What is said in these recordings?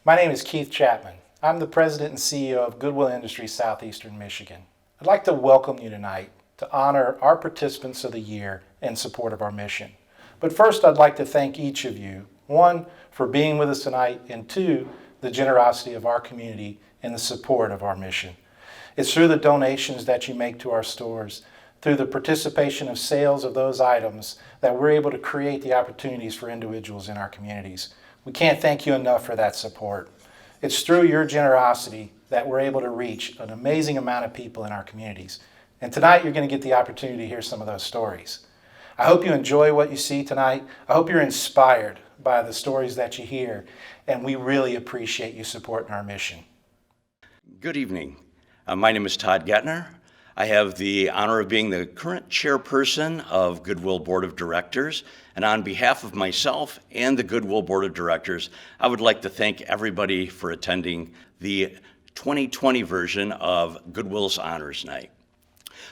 My name is Keith Chapman. I'm the President and CEO of Goodwill Industries Southeastern Michigan. I'd like to welcome you tonight to honor our participants of the year in support of our mission. But first, I'd like to thank each of you, one, for being with us tonight, and two, the generosity of our community in the support of our mission. It's through the donations that you make to our stores, through the participation of sales of those items, that we're able to create the opportunities for individuals in our communities. We can't thank you enough for that support. It's through your generosity that we're able to reach an amazing amount of people in our communities. And tonight you're going to get the opportunity to hear some of those stories. I hope you enjoy what you see tonight. I hope you're inspired by the stories that you hear, and we really appreciate you supporting our mission. Good evening. My name is Todd Gettner. I have the honor of being the current chairperson of Goodwill Board of Directors, and on behalf of myself and the Goodwill Board of Directors, I would like to thank everybody for attending the 2020 version of Goodwill's Honors Night.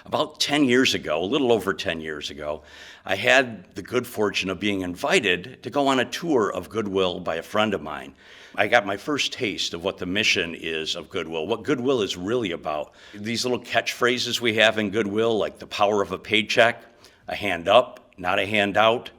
About 10 years ago, a little over 10 years ago, I had the good fortune of being invited to go on a tour of Goodwill by a friend of mine. I got my first taste of what the mission is of Goodwill, what Goodwill is really about. These little catchphrases we have in Goodwill, like the power of a paycheck, a hand up, not a hand out.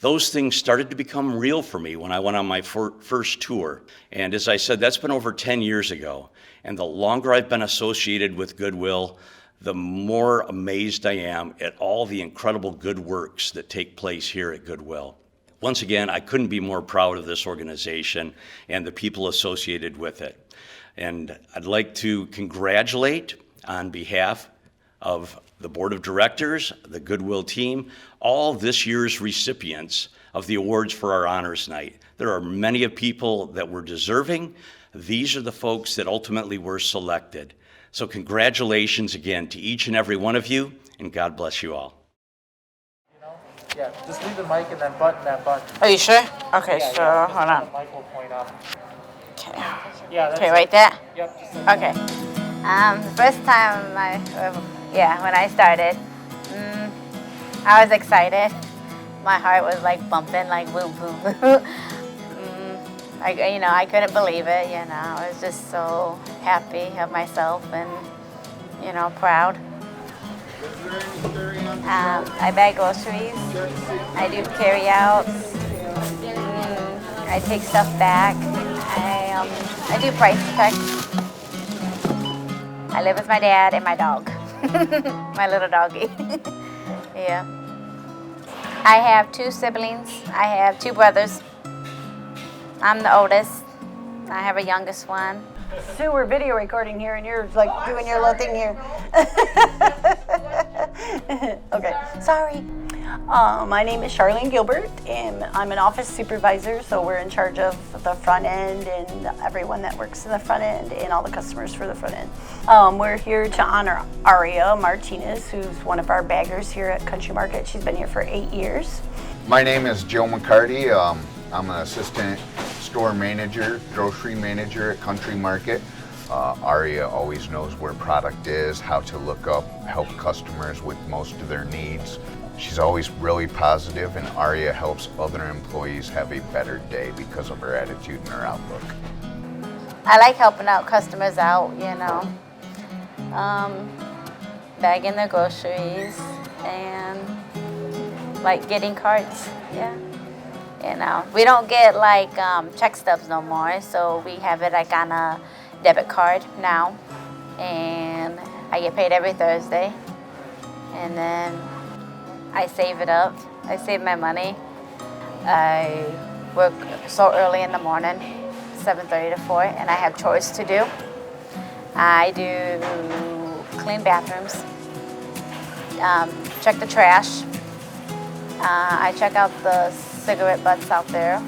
Those things started to become real for me when I went on my first tour. And as I said, that's been over 10 years ago. And the longer I've been associated with Goodwill, the more amazed I am at all the incredible good works that take place here at Goodwill. Once again, I couldn't be more proud of this organization and the people associated with it. And I'd like to congratulate, on behalf of the Board of Directors, the Goodwill team, all this year's recipients of the awards for our Honors Night. There are many of people that were deserving. These are the folks that ultimately were selected. So congratulations again to each and every one of you, and God bless you all. Yeah, just leave the mic and then button that button. Are you sure? Okay, Yeah, so yeah, hold on. The mic will point up. Okay. Yeah, that's Okay, it. right there? Yep, just like Okay. The first time when I started, I was excited. My heart was like bumping, like boom, boom, boom. I couldn't believe it. I was just so happy of myself and, proud. I bag groceries. I do carry outs. I take stuff back. I do price checks. I live with my dad and my dog, my little doggy. Yeah. I have 2 siblings. I have 2 brothers. I'm the oldest. I have a youngest one. Sue, we're video recording here and you're like doing your little thing here. Okay, sorry. My name is Charlene Gilbert and I'm an office supervisor, so we're in charge of the front end and everyone that works in the front end and all the customers for the front end. We're here to honor Aria Martinez, who's one of our baggers here at Country Market. She's been here for 8 years. My name is Joe McCarty. I'm an assistant store manager, grocery manager at Country Market. Aria always knows where product is, how to look up, help customers with most of their needs. She's always really positive, and Aria helps other employees have a better day because of her attitude and her outlook. I like helping out customers out, bagging their groceries and like getting carts, yeah. We don't get like check stubs no more, so we have it like on a debit card now, and I get paid every Thursday, and then I save it up. I save my money. I work so early in the morning, 7:30 to 4, and I have chores to do. I do clean bathrooms, check the trash. I check out the cigarette butts out there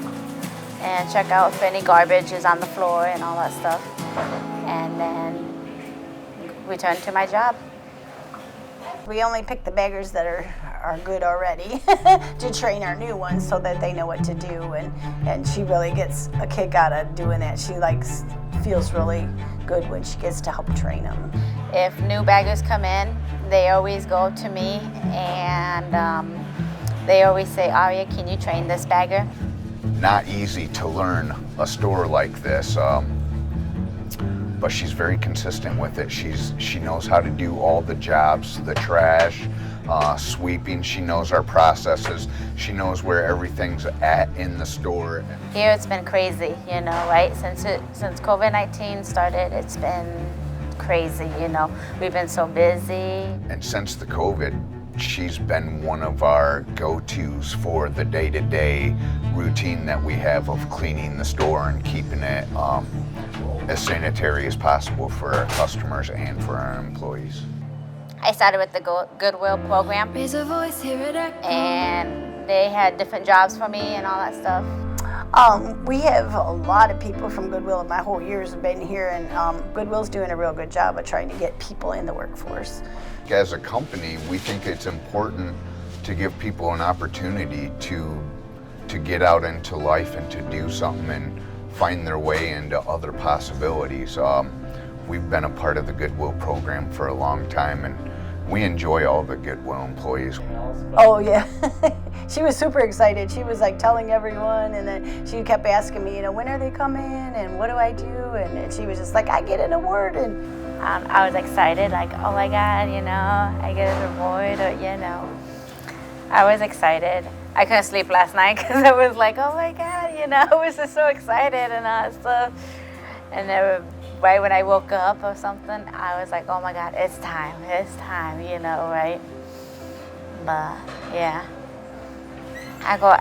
and check out if any garbage is on the floor and all that stuff, and then return to my job. We only pick the baggers that are good already to train our new ones so that they know what to do, and she really gets a kick out of doing that. She feels really good when she gets to help train them. If new baggers come in, they always go to me and they always say, Aria, can you train this bagger? not easy to learn a store like this, but she's very consistent with it. She knows how to do all the jobs, the trash, sweeping. She knows our processes. She knows where everything's at in the store. Here it's been crazy, you know, right? Since COVID-19 started, it's been crazy, you know. We've been so busy. And since the COVID, she's been one of our go-tos for the day-to-day routine that we have of cleaning the store and keeping it as sanitary as possible for our customers and for our employees. I started with the Goodwill program, and they had different jobs for me and all that stuff. We have a lot of people from Goodwill. My whole years have been here, and Goodwill's doing a real good job of trying to get people in the workforce. As a company, we think it's important to give people an opportunity to get out into life and to do something and find their way into other possibilities. We've been a part of the Goodwill program for a long time, and we enjoy all the Goodwill employees. Oh yeah, she was super excited. She was like telling everyone, and then she kept asking me, you know, when are they coming and what do I do? And she was just like, I get an award. And I was excited, like, oh my God, you know, I get an award, or, you know. I was excited. I couldn't sleep last night because I was like, oh my God, you know, I was just so excited and all that stuff. And then right when I woke up or something, I was like, oh my God, it's time, you know, right? But yeah, I go,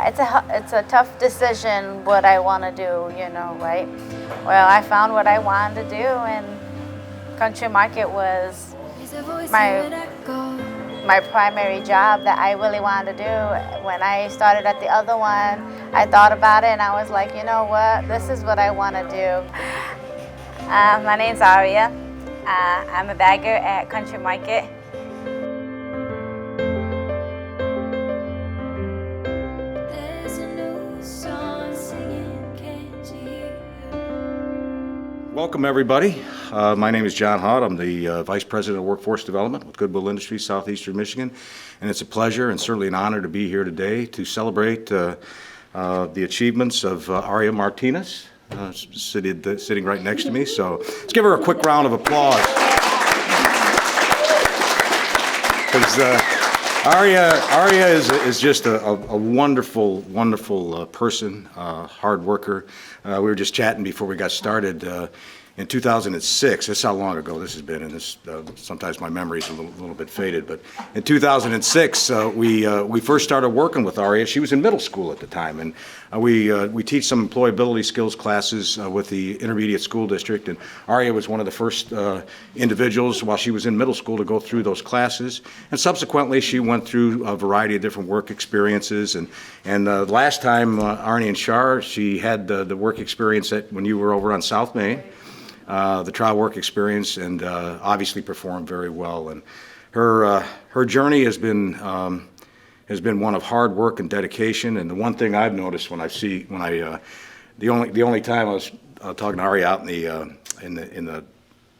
it's a tough decision what I want to do, you know, right? Well, I found what I wanted to do, and Country Market was my primary job that I really wanted to do. When I started at the other one, I thought about it and I was like, you know what, this is what I want to do. My name's Aria. I'm a bagger at Country Market. Welcome, everybody. My name is John Haught. I'm the Vice President of Workforce Development with Goodwill Industries, Southeastern Michigan. And it's a pleasure and certainly an honor to be here today to celebrate the achievements of Aria Martinez, sitting right next to me. So let's give her a quick round of applause. Because Aria is just a wonderful, wonderful person, hard worker. We were just chatting before we got started. In 2006, that's how long ago this has been, and this sometimes my memory's a little bit faded, but in 2006, we first started working with Aria. She was in middle school at the time, and we teach some employability skills classes with the intermediate school district, and Aria was one of the first individuals while she was in middle school to go through those classes, and subsequently she went through a variety of different work experiences, and last time Arnie and Shar, she had the work experience when you were over on South Main. The trial work experience, and obviously performed very well. And her journey has been one of hard work and dedication. And the one thing I've noticed the only time I was talking to Aria out in the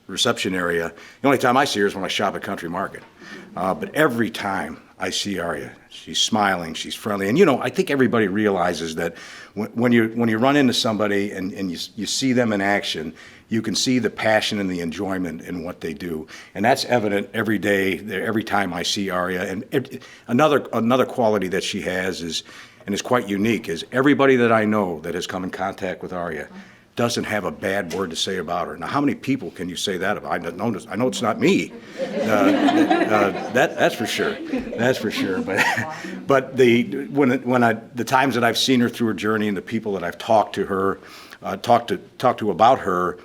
reception area, the only time I see her is when I shop at Country Market. But every time I see Aria, she's smiling, she's friendly, and I think everybody realizes that when you run into somebody and you see them in action, you can see the passion and the enjoyment in what they do, and that's evident every day, every time I see Aria. And another quality that she has is quite unique, is everybody that I know that has come in contact with Aria doesn't have a bad word to say about her. Now, how many people can you say that about? I know it's not me. That's for sure. That's for sure. But the times that I've seen her through her journey and the people that I've talked to about her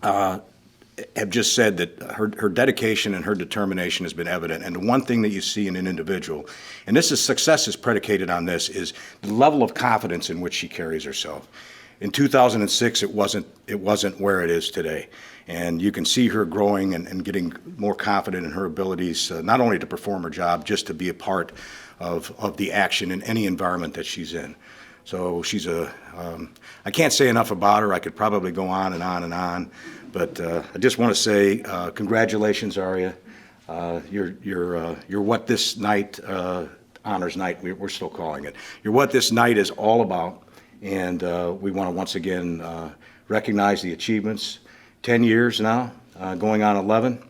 have just said that her dedication and her determination has been evident. And the one thing that you see in an individual, and success is predicated on this, is the level of confidence in which she carries herself. In 2006, it wasn't where it is today. And you can see her growing and getting more confident in her abilities, not only to perform her job, just to be a part of the action in any environment that she's in. So she's I can't say enough about her. I could probably go on and on and on, but I just want to say congratulations, Aria. You're what this night, honors night, we're still calling it. You're what this night is all about, And we want to once again recognize the achievements. 10 years now, going on 11.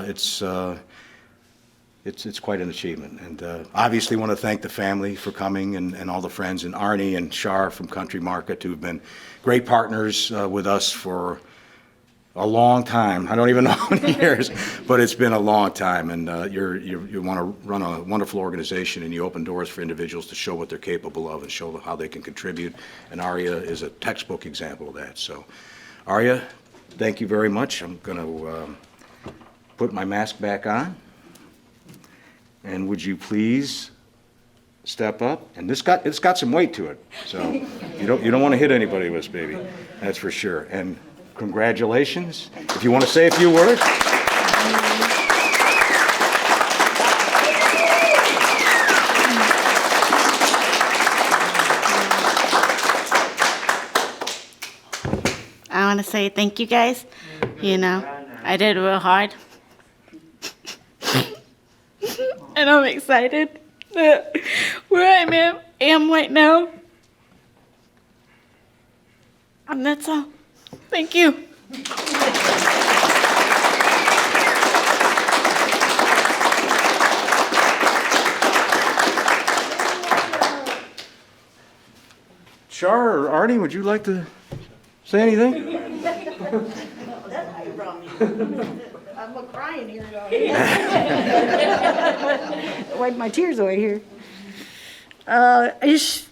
It's quite an achievement. And obviously want to thank the family for coming and all the friends, and Arnie and Shar from Country Market, who've been great partners with us for a long time. I don't even know how many years, but it's been a long time. And you want to run a wonderful organization, and you open doors for individuals to show what they're capable of and show them how they can contribute. And Aria is a textbook example of that. So, Aria, thank you very much. I'm going to put my mask back on. And would you please step up? And it's got some weight to it, so you don't want to hit anybody with this baby. That's for sure. And congratulations. If you want to say a few words. I want to say thank you guys. You know, I did real hard. And I'm excited that where I am right now. And that's all. Thank you. Shar or Arnie, would you like to say anything? I'm crying here. Wipe my tears away here. I just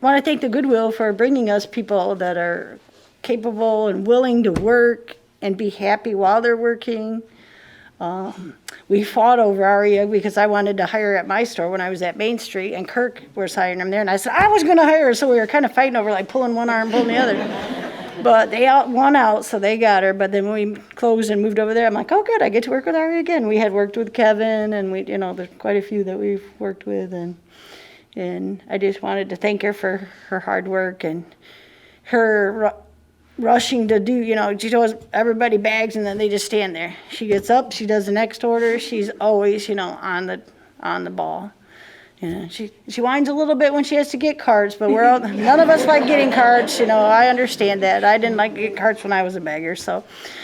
want to thank the Goodwill for bringing us people that are capable and willing to work and be happy while they're working. We fought over Aria because I wanted to hire at my store when I was at Main Street, and Kirk was hiring him there, and I said I was going to hire her, so we were kind of fighting over like pulling one arm, pulling the other. But they won out, so they got her. But then when we closed and moved over there, I'm like, oh, good, I get to work with Aria again. We had worked with Kevin, and there's quite a few that we've worked with, and I just wanted to thank her for her hard work and her rushing to do. She does everybody bags, and then they just stand there. She gets up, she does the next order. She's always, on the ball. She whines a little bit when she has to get cards, but none of us like getting cards. I understand that. I didn't like to get cards when I was a bagger,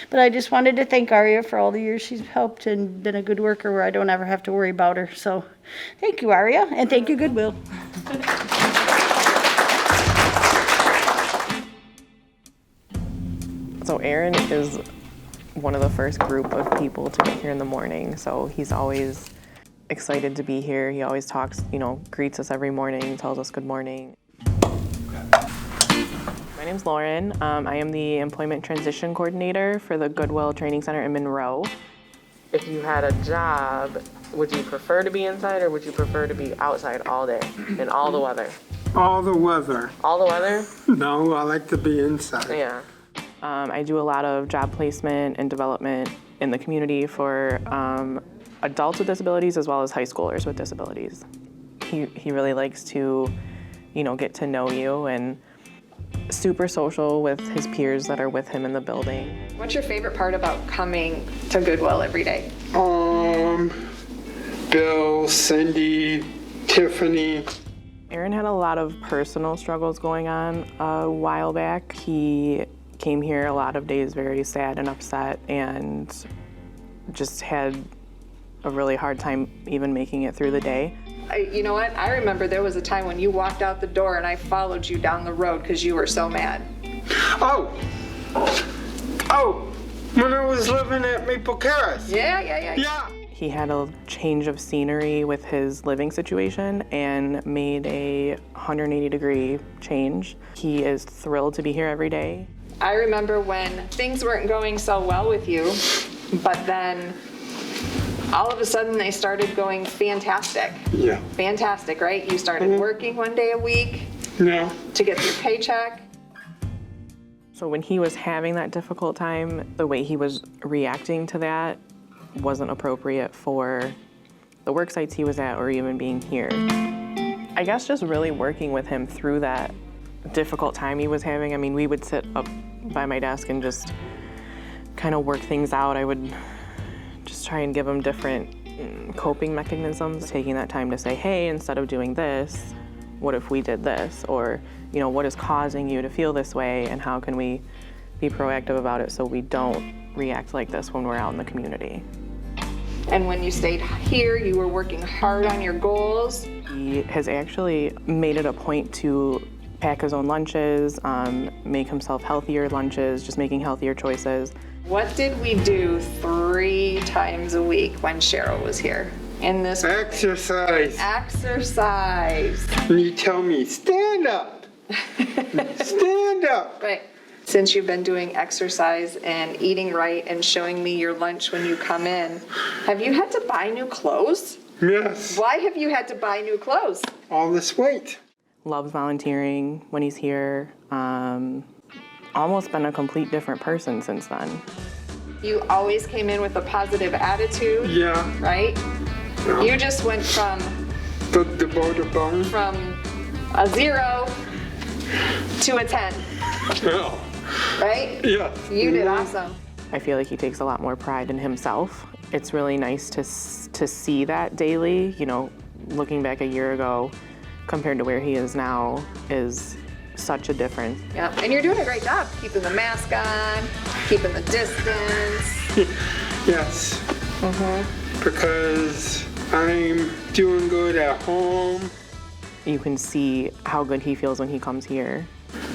but I just wanted to thank Aria for all the years she's helped and been a good worker where I don't ever have to worry about her. So thank you, Aria, and thank you, Goodwill. So Aaron is one of the first group of people to be here in the morning, so he's always excited to be here. He always talks, greets us every morning, tells us good morning. My name's Lauren. I am the Employment Transition Coordinator for the Goodwill Training Center in Monroe. If you had a job, would you prefer to be inside or would you prefer to be outside all day in all the weather? All the weather. All the weather? No, I like to be inside. Yeah. I do a lot of job placement and development in the community for adults with disabilities as well as high schoolers with disabilities. He really likes to, get to know you, and super social with his peers that are with him in the building. What's your favorite part about coming to Goodwill every day? Bill, Cindy, Tiffany. Aaron had a lot of personal struggles going on a while back. He came here a lot of days very sad and upset and just had a really hard time even making it through the day. You know what? I remember there was a time when you walked out the door and I followed you down the road because you were so mad. Oh, when I was living at Maple Terrace. Yeah. He had a change of scenery with his living situation and made a 180-degree change. He is thrilled to be here every day. I remember when things weren't going so well with you, but then all of a sudden they started going fantastic. Yeah. Fantastic, right? You started working one day a week to get your paycheck. So when he was having that difficult time, the way he was reacting to that wasn't appropriate for the work sites he was at or even being here. I guess just really working with him through that difficult time he was having. I mean, we would sit up by my desk and just kind of work things out. I would just try and give him different coping mechanisms, taking that time to say, hey, instead of doing this, what if we did this? Or, what is causing you to feel this way, and how can we be proactive about it so we don't react like this when we're out in the community? And when you stayed here, you were working hard on your goals. He has actually made it a point to pack his own lunches, make himself healthier lunches, just making healthier choices. What did we do 3 times a week when Cheryl was here? In this Exercise. exercise. And you tell me, stand up. Stand up. Right. Since you've been doing exercise and eating right and showing me your lunch when you come in, have you had to buy new clothes? Yes. Why have you had to buy new clothes? All this weight. Loves volunteering when he's here. Almost been a complete different person since then. You always came in with a positive attitude. Yeah. Right? Yeah. You just went from The bone. a 0 to a 10. Yeah. Right? Yeah. You did awesome. I feel like he takes a lot more pride in himself. It's really nice to see that daily. Looking back a year ago compared to where he is now is such a difference. Yeah, and you're doing a great job keeping the mask on, keeping the distance. Yes. Because I'm doing good at home. You can see how good he feels when he comes here.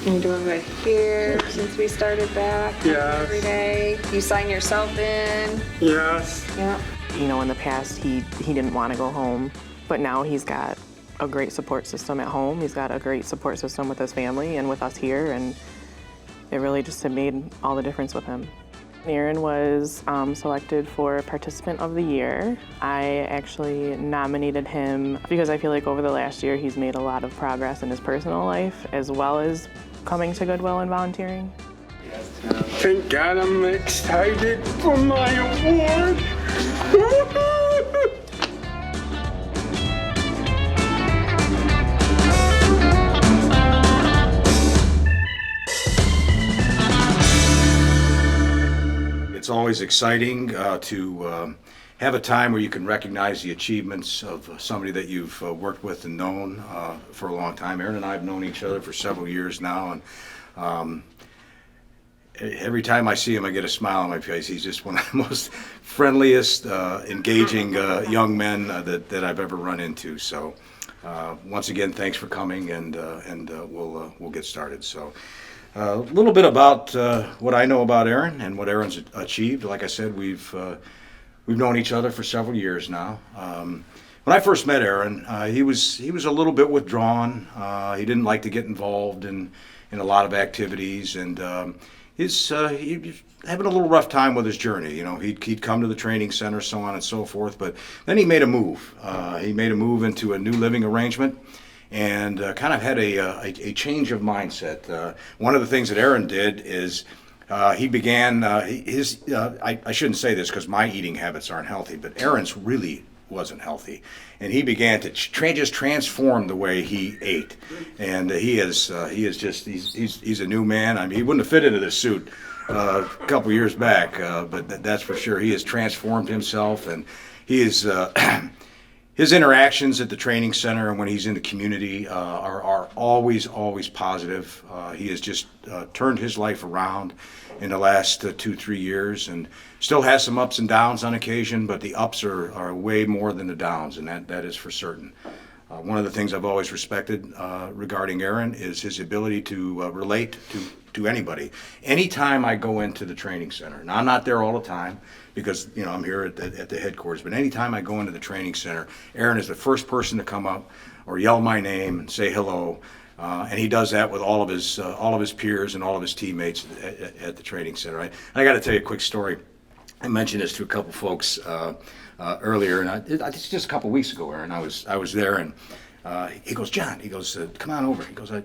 You're doing good here since we started back. Yes. Every day. You sign yourself in. Yes. Yeah. In the past, he didn't want to go home, but now he's got a great support system at home. He's got a great support system with his family and with us here, and it really just had made all the difference with him. Aaron was selected for Participant of the Year. I actually nominated him because I feel like over the last year he's made a lot of progress in his personal life as well as coming to Goodwill and volunteering. Thank God I'm excited for my award. It's always exciting to have a time where you can recognize the achievements of somebody that you've worked with and known for a long time. Aaron and I have known each other for several years now, and every time I see him, I get a smile on my face. He's just one of the most friendliest, engaging young men that I've ever run into. So, once again, thanks for coming, and we'll get started. So. A little bit about what I know about Aaron and what Aaron's achieved. Like I said, we've known each other for several years now. When I first met Aaron, he was a little bit withdrawn. He didn't like to get involved in a lot of activities, and he was having a little rough time with his journey. He'd come to the training center, so on and so forth. But then he made a move. He made a move into a new living arrangement. And kind of had a change of mindset. One of the things that Aaron did is he began his. I shouldn't say this because my eating habits aren't healthy, but Aaron's really wasn't healthy, and he began to just transform the way he ate. And he's a new man. I mean, he wouldn't have fit into this suit a couple years back, but that's for sure. He has transformed himself, and he is. His interactions at the training center and when he's in the community are always positive. He has just turned his life around in the last 2-3 years, and still has some ups and downs on occasion, but the ups are way more than the downs, and that is for certain. One of the things I've always respected regarding Aaron is his ability to relate to anybody. Anytime I go into the training center, now I'm not there all the time because I'm here at the headquarters, but anytime I go into the training center, Aaron is the first person to come up or yell my name and say hello. And he does that with all of his peers and all of his teammates at the training center. I got to tell you a quick story. I mentioned this to a couple folks earlier, and it's just a couple weeks ago, Aaron. I was there, and he goes, John. He goes, come on over. He goes, I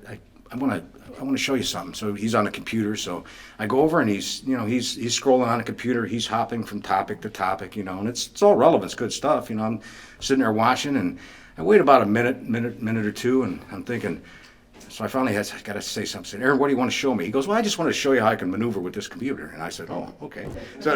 want to show you something. So he's on the computer. So I go over, and he's scrolling on the computer. He's hopping from topic to topic, and it's all relevant. It's good stuff. I'm sitting there watching, and I wait about a minute or two, and I'm thinking. So I finally got to say something. I said, Aaron, what do you want to show me? He goes, well, I just want to show you how I can maneuver with this computer. And I said, oh, okay. So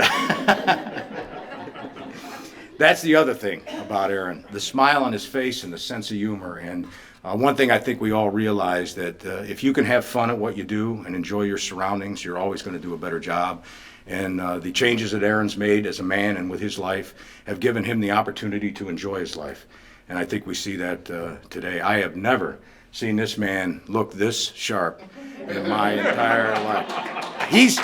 That's the other thing about Aaron, the smile on his face and the sense of humor. And one thing I think we all realize that if you can have fun at what you do and enjoy your surroundings, you're always going to do a better job. And the changes that Aaron's made as a man and with his life have given him the opportunity to enjoy his life. And I think we see that today. I have never seen this man look this sharp in my entire life. He's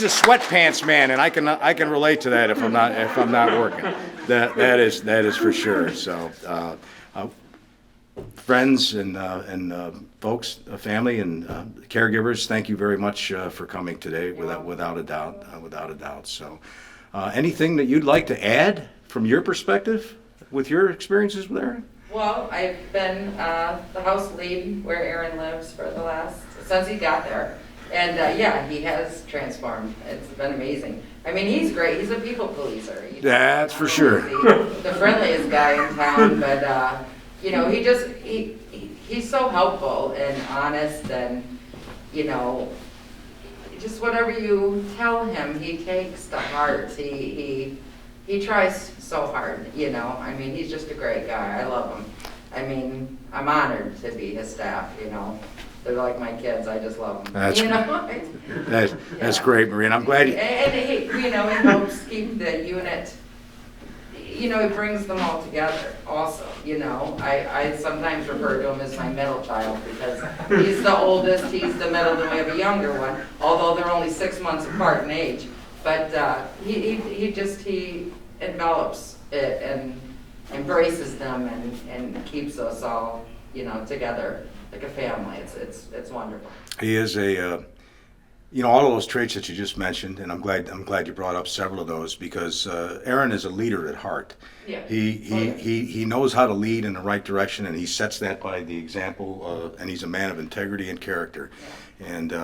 a sweatpants man, and I can relate to that if I'm not working. That is for sure. So, friends and folks, family and caregivers, thank you very much for coming today. Without a doubt. So, anything that you'd like to add from your perspective with your experiences with Aaron? Well, I've been the house lead where Aaron lives since he got there. And yeah, he has transformed. It's been amazing. I mean, he's great. He's a people pleaser. That's for sure. The friendliest guy in town, but you know, he's so helpful and honest, and you know, just whatever you tell him, he takes to heart. He tries so hard. You know, I mean, he's just a great guy. I love him. I mean, I'm honored to be his staff. You know. They're like my kids. I just love them. That's, you know? that's great, Marie. And I'm glad you... And he, you know, he helps keep the unit, you know, he brings them all together also, you know. I sometimes refer to him as my middle child because he's the oldest, he's the middle, then we have a younger one, although they're only 6 months apart in age. But he envelops it and embraces them and keeps us all, you know, together. Like a family. It's wonderful. He is all of those traits that you just mentioned, and I'm glad you brought up several of those because Aaron is a leader at heart. Yeah. He knows how to lead in the right direction, and he sets that by the example. And he's a man of integrity and character, yeah. And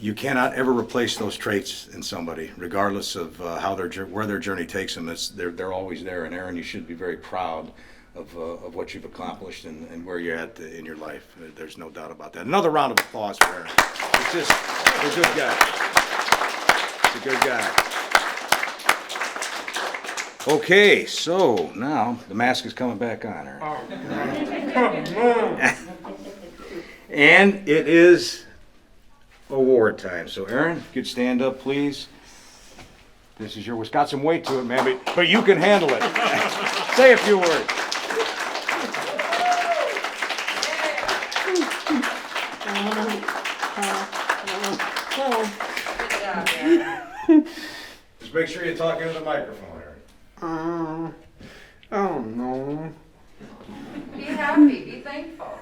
you cannot ever replace those traits in somebody, regardless of where their journey takes them. They're always there. And Aaron, you should be very proud of what you've accomplished and where you're at in your life. There's no doubt about that. Another round of applause for Aaron. He's just a good guy. He's a good guy. Okay, so now the mask is coming back on, Aaron. Oh, and it is award time. So Aaron, if you'd stand up, please. This is yours. Got some weight to it, man, but you can handle it. Say a few words. Just make sure you talk into the microphone, Aaron. Oh no. Be happy, be thankful.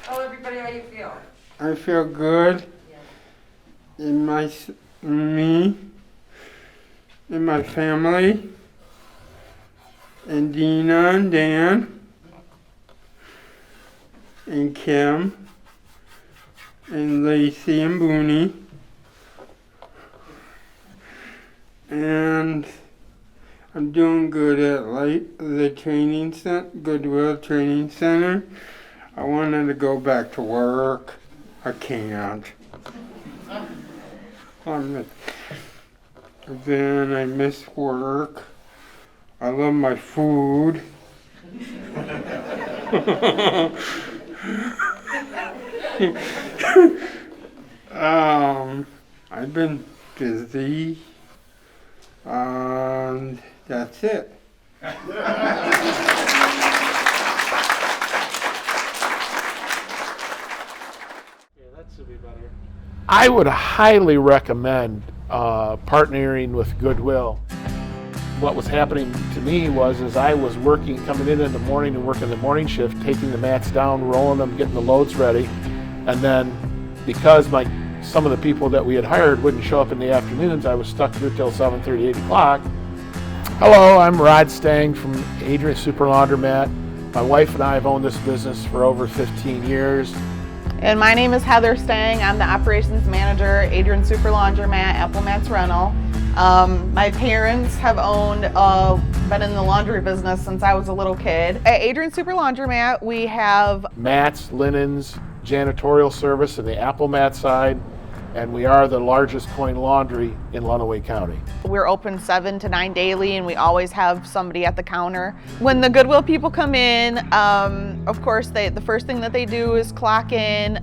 Tell everybody how you feel. I feel good in me, in my family, and Dina and Dan, and Kim, and Lacey and Booney. And I'm doing good at the Goodwill Training Center. I wanted to go back to work. I can't. Then I miss work. I love my food. I've been busy. And that's it. I would highly recommend partnering with Goodwill. What was happening to me was as I was coming in the morning and working the morning shift, taking the mats down, rolling them, getting the loads ready, and then because some of the people that we had hired wouldn't show up in the afternoons, I was stuck here till 7:30, 8 o'clock. Hello, I'm Rod Stang from Adrian Super Laundromat. My wife and I have owned this business for over 15 years. And my name is Heather Stang. I'm the operations manager at Adrian Super Laundromat, Applemats Rental. My parents have been in the laundry business since I was a little kid. At Adrian Super Laundromat, we have mats, linens, janitorial service in the Applemat side, and we are the largest coin laundry in Lenawee County. We're open 7 to 9 daily, and we always have somebody at the counter. When the Goodwill people come in, of course, the first thing that they do is clock in.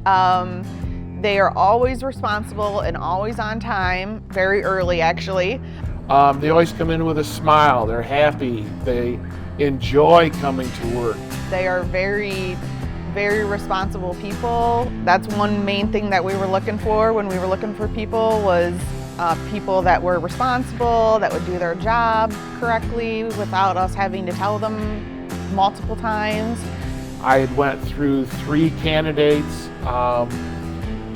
They are always responsible and always on time, very early actually. They always come in with a smile. They're happy. They enjoy coming to work. They are very, very responsible people. That's one main thing that we were looking for when we were looking for people was people that were responsible, that would do their job correctly without us having to tell them multiple times. I had went through 3 candidates,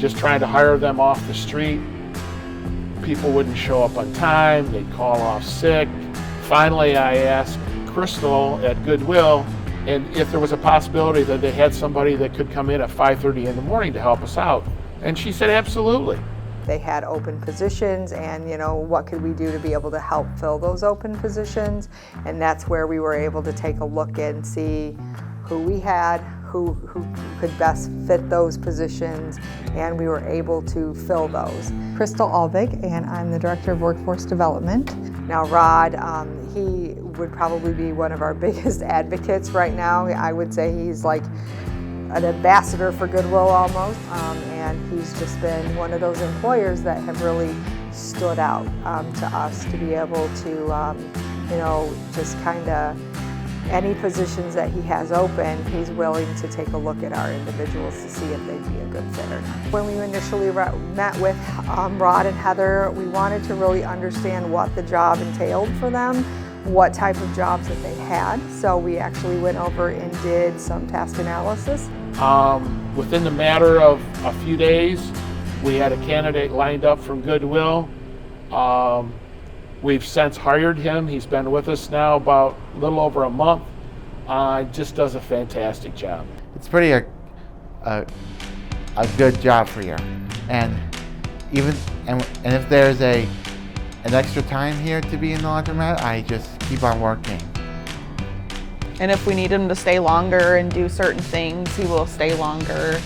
just trying to hire them off the street. People wouldn't show up on time, they'd call off sick. Finally, I asked Crystal at Goodwill and if there was a possibility that they had somebody that could come in at 5:30 in the morning to help us out. And she said, absolutely. They had open positions and, what could we do to be able to help fill those open positions? And that's where we were able to take a look and see who we had, who could best fit those positions, and we were able to fill those. Crystal Alvig, and I'm the Director of Workforce Development. Now Rod, he would probably be one of our biggest advocates right now. I would say he's like an ambassador for Goodwill almost, and he's just been one of those employers that have really stood out to us to be able to, just kind of any positions that he has open, he's willing to take a look at our individuals to see if they'd be a good fit or not. When we initially met with Rod and Heather, we wanted to really understand what the job entailed for them, what type of jobs that they had. So we actually went over and did some task analysis. Within the matter of a few days, we had a candidate lined up from Goodwill. We've since hired him. He's been with us now about a little over a month. Just does a fantastic job. It's pretty a good job for you, and if there's an extra time here to be in the laundromat, I just keep on working. And if we need him to stay longer and do certain things, he will stay longer.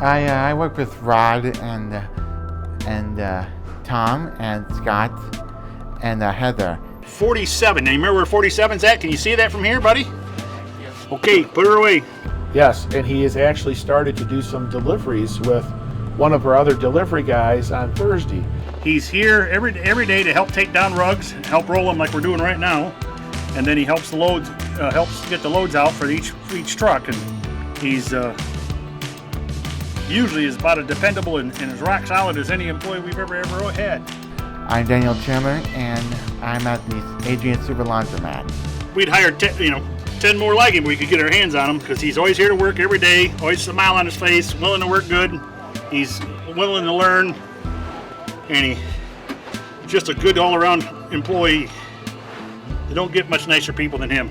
I work with Rod and Tom and Scott and Heather. 47. Now you remember where 47's at? Can you see that from here, buddy? Okay, put her away. Yes, and he has actually started to do some deliveries with one of our other delivery guys on Thursday. He's here every day to help take down rugs, help roll them like we're doing right now, and then he helps get the loads out for each truck. And he's usually is about as dependable and as rock solid as any employee we've ever had. I'm Daniel Chandler, and I'm at the Adrian Super Laundromat. We'd hire 10 more like him. We could get our hands on him because he's always here to work every day, always a smile on his face, willing to work good. He's willing to learn, and he's just a good all-around employee. You don't get much nicer people than him.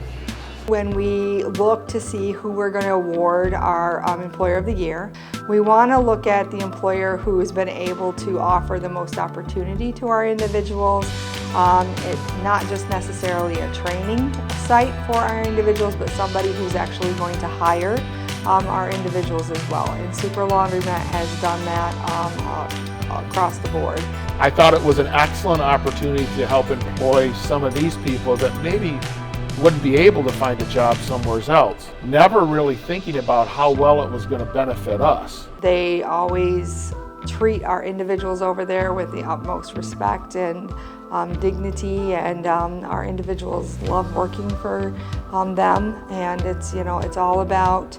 When we look to see who we're going to award our Employer of the Year, we want to look at the employer who has been able to offer the most opportunity to our individuals. It's not just necessarily a training site for our individuals, but somebody who's actually going to hire our individuals as well. And Super Laundromat has done that across the board. I thought it was an excellent opportunity to help employ some of these people that maybe wouldn't be able to find a job somewhere else, never really thinking about how well it was going to benefit us. They always treat our individuals over there with the utmost respect and dignity, and our individuals love working for them, and it's all about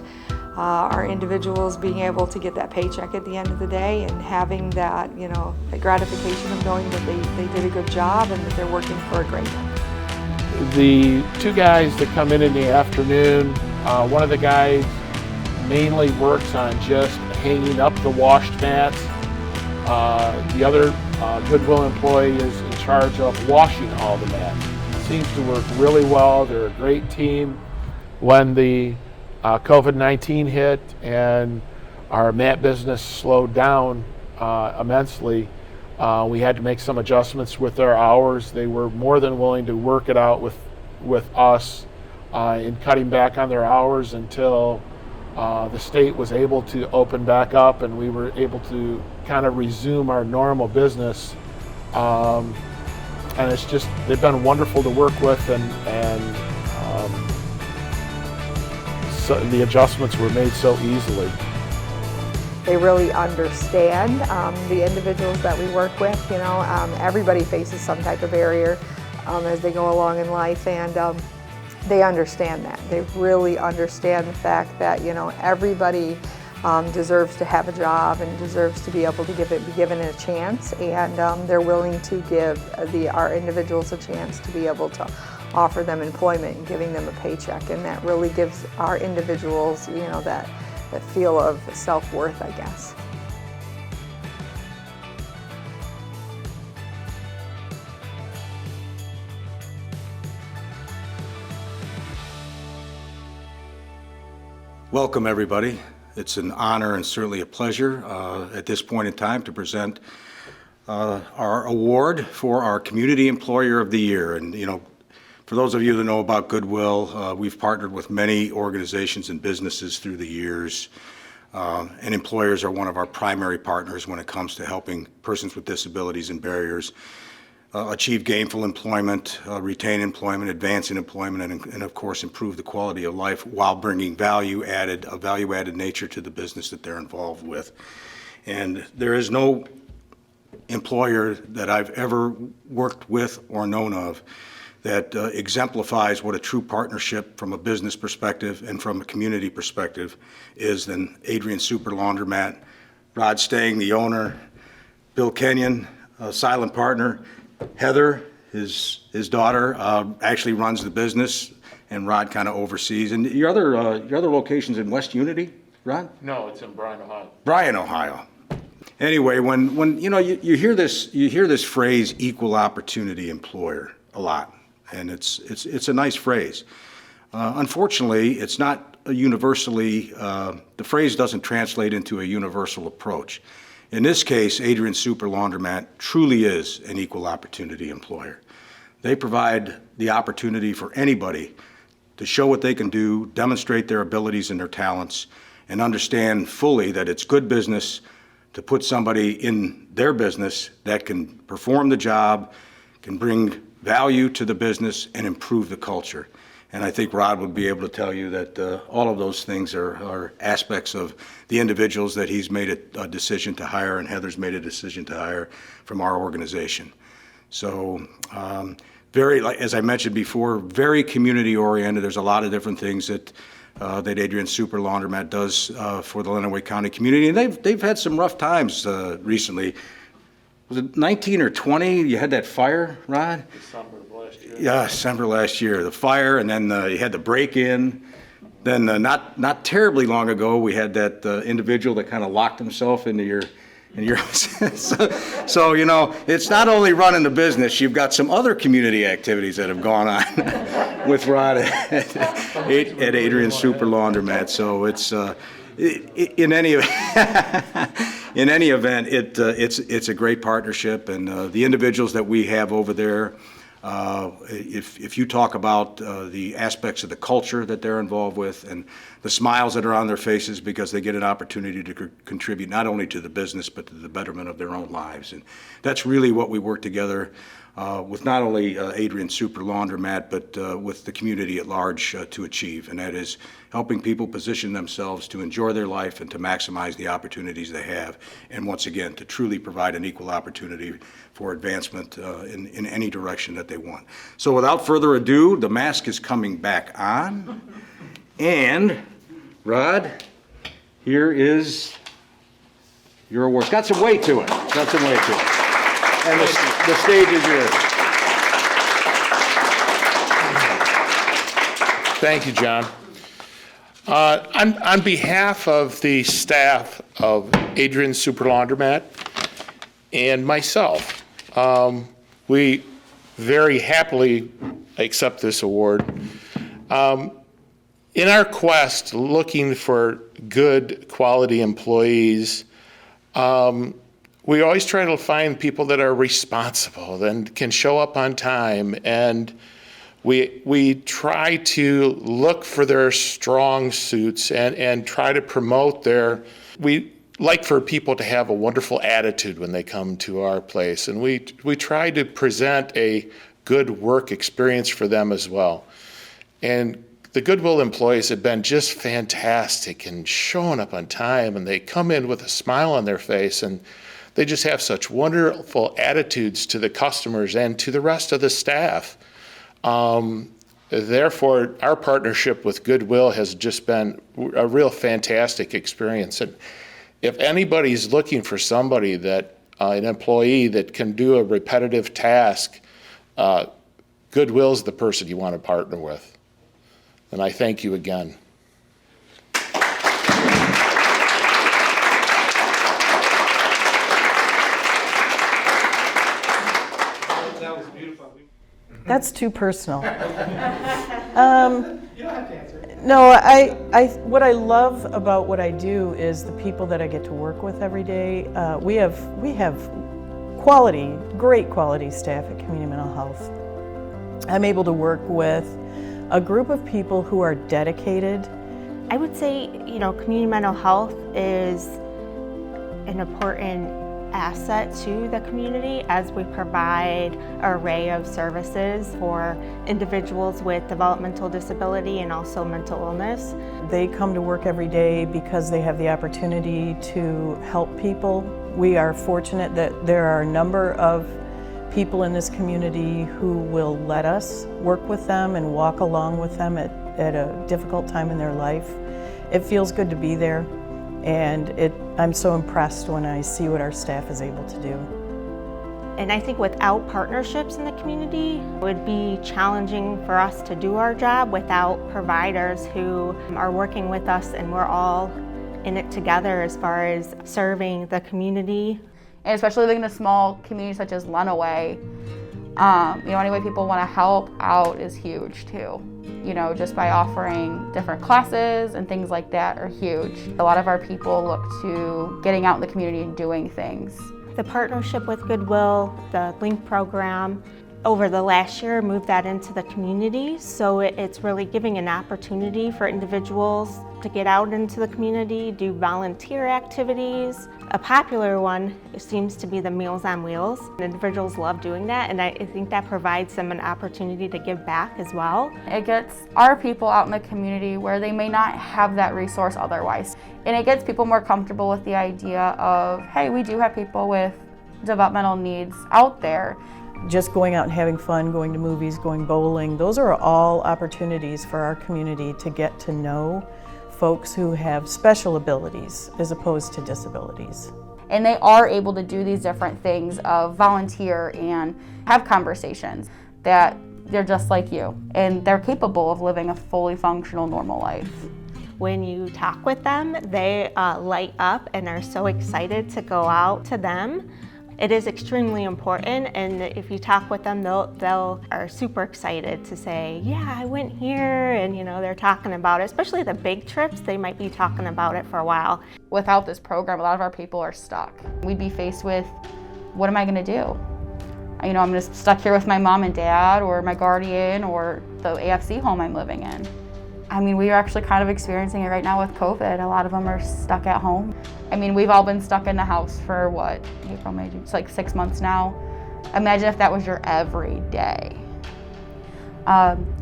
our individuals being able to get that paycheck at the end of the day and having that the gratification of knowing that they did a good job and that they're working for a great one. The 2 guys that come in the afternoon, one of the guys mainly works on just hanging up the washed mats. The other Goodwill employee is in charge of washing all the mats. It seems to work really well. They're a great team. When the COVID-19 hit and our mat business slowed down immensely, we had to make some adjustments with their hours. They were more than willing to work it out with us in cutting back on their hours until the state was able to open back up and we were able to kind of resume our normal business. And it's just, they've been wonderful to work with, and so the adjustments were made so easily. They really understand the individuals that we work with. You know, everybody faces some type of barrier as they go along in life, and they understand that. They really understand the fact that, you know, everybody deserves to have a job and deserves to be able to be given a chance, and they're willing to give our individuals a chance to be able to offer them employment and giving them a paycheck, and that really gives our individuals, you know, that feel of self-worth, I guess. Welcome, everybody. It's an honor and certainly a pleasure at this point in time to present our award for our Community Employer of the Year. And, you know, for those of you that know about Goodwill, we've partnered with many organizations and businesses through the years, and employers are one of our primary partners when it comes to helping persons with disabilities and barriers achieve gainful employment, retain employment, advance in employment, and of course improve the quality of life while bringing a value-added nature to the business that they're involved with. And there is no employer that I've ever worked with or known of that exemplifies what a true partnership from a business perspective and from a community perspective is than Adrian Super Laundromat, Rod Stang, the owner, Bill Kenyon, a silent partner, Heather, his daughter, actually runs the business, and Rod kind of oversees. And your other location's in West Unity, Rod? No, it's in Bryan, Ohio. Bryan, Ohio. Anyway, when you know you hear this phrase equal opportunity employer a lot, and it's a nice phrase. Unfortunately, it's not universally. The phrase doesn't translate into a universal approach. In this case, Adrian Super Laundromat truly is an equal opportunity employer. They provide the opportunity for anybody to show what they can do, demonstrate their abilities and their talents, and understand fully that it's good business to put somebody in their business that can perform the job, can bring value to the business, and improve the culture. And I think Rod would be able to tell you that all of those things are aspects of the individuals that he's made a decision to hire, and Heather's made a decision to hire from our organization. So very, like, as I mentioned before, very community oriented. There's a lot of different things that Adrian Super Laundromat does for the Lenawee County community. And they've had some rough times recently. Was it 19 or 20? You had that fire, Rod? December of last year. Yeah, December last year. The fire, and then you had the break-in. Then not terribly long ago, we had that individual that kind of locked himself into your so you know, it's not only running the business, you've got some other community activities that have gone on with Rod at Adrian Super Laundromat. So it's in any event, it's a great partnership, and the individuals that we have over there, if you talk about the aspects of the culture that they're involved with and the smiles that are on their faces because they get an opportunity to contribute not only to the business but to the betterment of their own lives. And that's really what we work together with not only Adrian Super Laundromat but with the community at large to achieve, and that is helping people position themselves to enjoy their life and to maximize the opportunities they have, and once again to truly provide an equal opportunity for advancement in any direction that they want. So without further ado, the mask is coming back on, and Rod, here is your award. It's got some weight to it. It's got some weight to it. And the stage is yours. Thank you, John. On behalf of the staff of Adrian Super Laundromat and myself, we very happily accept this award. In our quest looking for good quality employees, we always try to find people that are responsible and can show up on time, and We try to look for their strong suits and try to promote we like for people to have a wonderful attitude when they come to our place. And we try to present a good work experience for them as well. And the Goodwill employees have been just fantastic and showing up on time, and they come in with a smile on their face, and they just have such wonderful attitudes to the customers and to the rest of the staff. Therefore, our partnership with Goodwill has just been a real fantastic experience. And if anybody's looking for somebody an employee that can do a repetitive task, Goodwill's the person you want to partner with. And I thank you again. That was beautiful. That's too personal. You don't have to answer. No, what I love about what I do is the people that I get to work with every day. We have great quality staff at Community Mental Health. I'm able to work with a group of people who are dedicated. I would say, community mental health is an important asset to the community as we provide an array of services for individuals with developmental disability and also mental illness. They come to work every day because they have the opportunity to help people. We are fortunate that there are a number of people in this community who will let us work with them and walk along with them at a difficult time in their life. It feels good to be there, and I'm so impressed when I see what our staff is able to do. And I think without partnerships in the community, it would be challenging for us to do our job without providers who are working with us, and we're all in it together as far as serving the community. And especially living in a small community such as Lenawee, any way people want to help out is huge too. Just by offering different classes and things like that are huge. A lot of our people look to getting out in the community and doing things. The partnership with Goodwill, the LINK program, over the last year moved that into the community, so it's really giving an opportunity for individuals to get out into the community, do volunteer activities. A popular one seems to be the Meals on Wheels. Individuals love doing that, and I think that provides them an opportunity to give back as well. It gets our people out in the community where they may not have that resource otherwise. And it gets people more comfortable with the idea of, hey, we do have people with developmental needs out there. Just going out and having fun, going to movies, going bowling, those are all opportunities for our community to get to know folks who have special abilities as opposed to disabilities. And they are able to do these different things of volunteer and have conversations that they're just like you, and they're capable of living a fully functional, normal life. When you talk with them, they light up and are so excited to go out to them. It is extremely important, and if you talk with them, they'll are super excited to say, yeah, I went here, and they're talking about it. Especially the big trips, they might be talking about it for a while. Without this program, a lot of our people are stuck. We'd be faced with, what am I gonna do? I'm just stuck here with my mom and dad, or my guardian, or the AFC home I'm living in. We are actually kind of experiencing it right now with COVID. A lot of them are stuck at home. We've all been stuck in the house for what, April, May, June, it's like 6 months now. Imagine if that was your every day.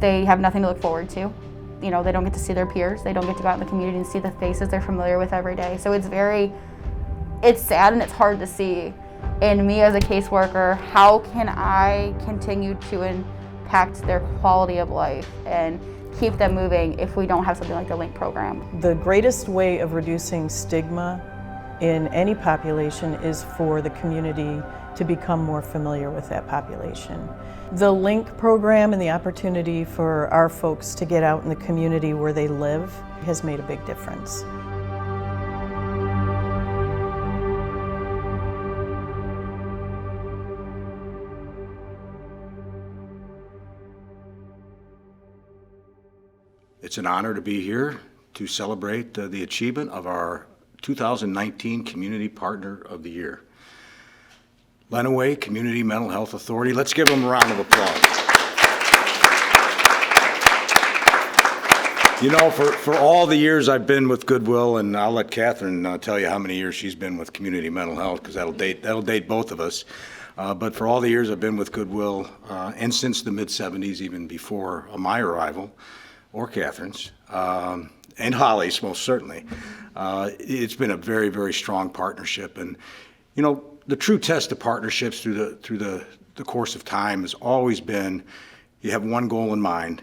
They have nothing to look forward to. They don't get to see their peers. They don't get to go out in the community and see the faces they're familiar with every day. So it's sad and it's hard to see. And me as a caseworker, how can I continue to impact their quality of life and keep them moving if we don't have something like the LINK program? The greatest way of reducing stigma in any population is for the community to become more familiar with that population. The LINK program and the opportunity for our folks to get out in the community where they live has made a big difference. It's an honor to be here to celebrate the achievement of our 2019 Community Partner of the Year. Lenawee Community Mental Health Authority. Let's give them a round of applause. You know, for all the years I've been with Goodwill, and I'll let Catherine tell you how many years she's been with Community Mental Health, because that'll date both of us. But for all the years I've been with Goodwill, and since the mid-'70s, even before my arrival, or Catherine's, and Holly's most certainly, it's been a very, very strong partnership. And you know, the true test of partnerships through the course of time has always been you have one goal in mind,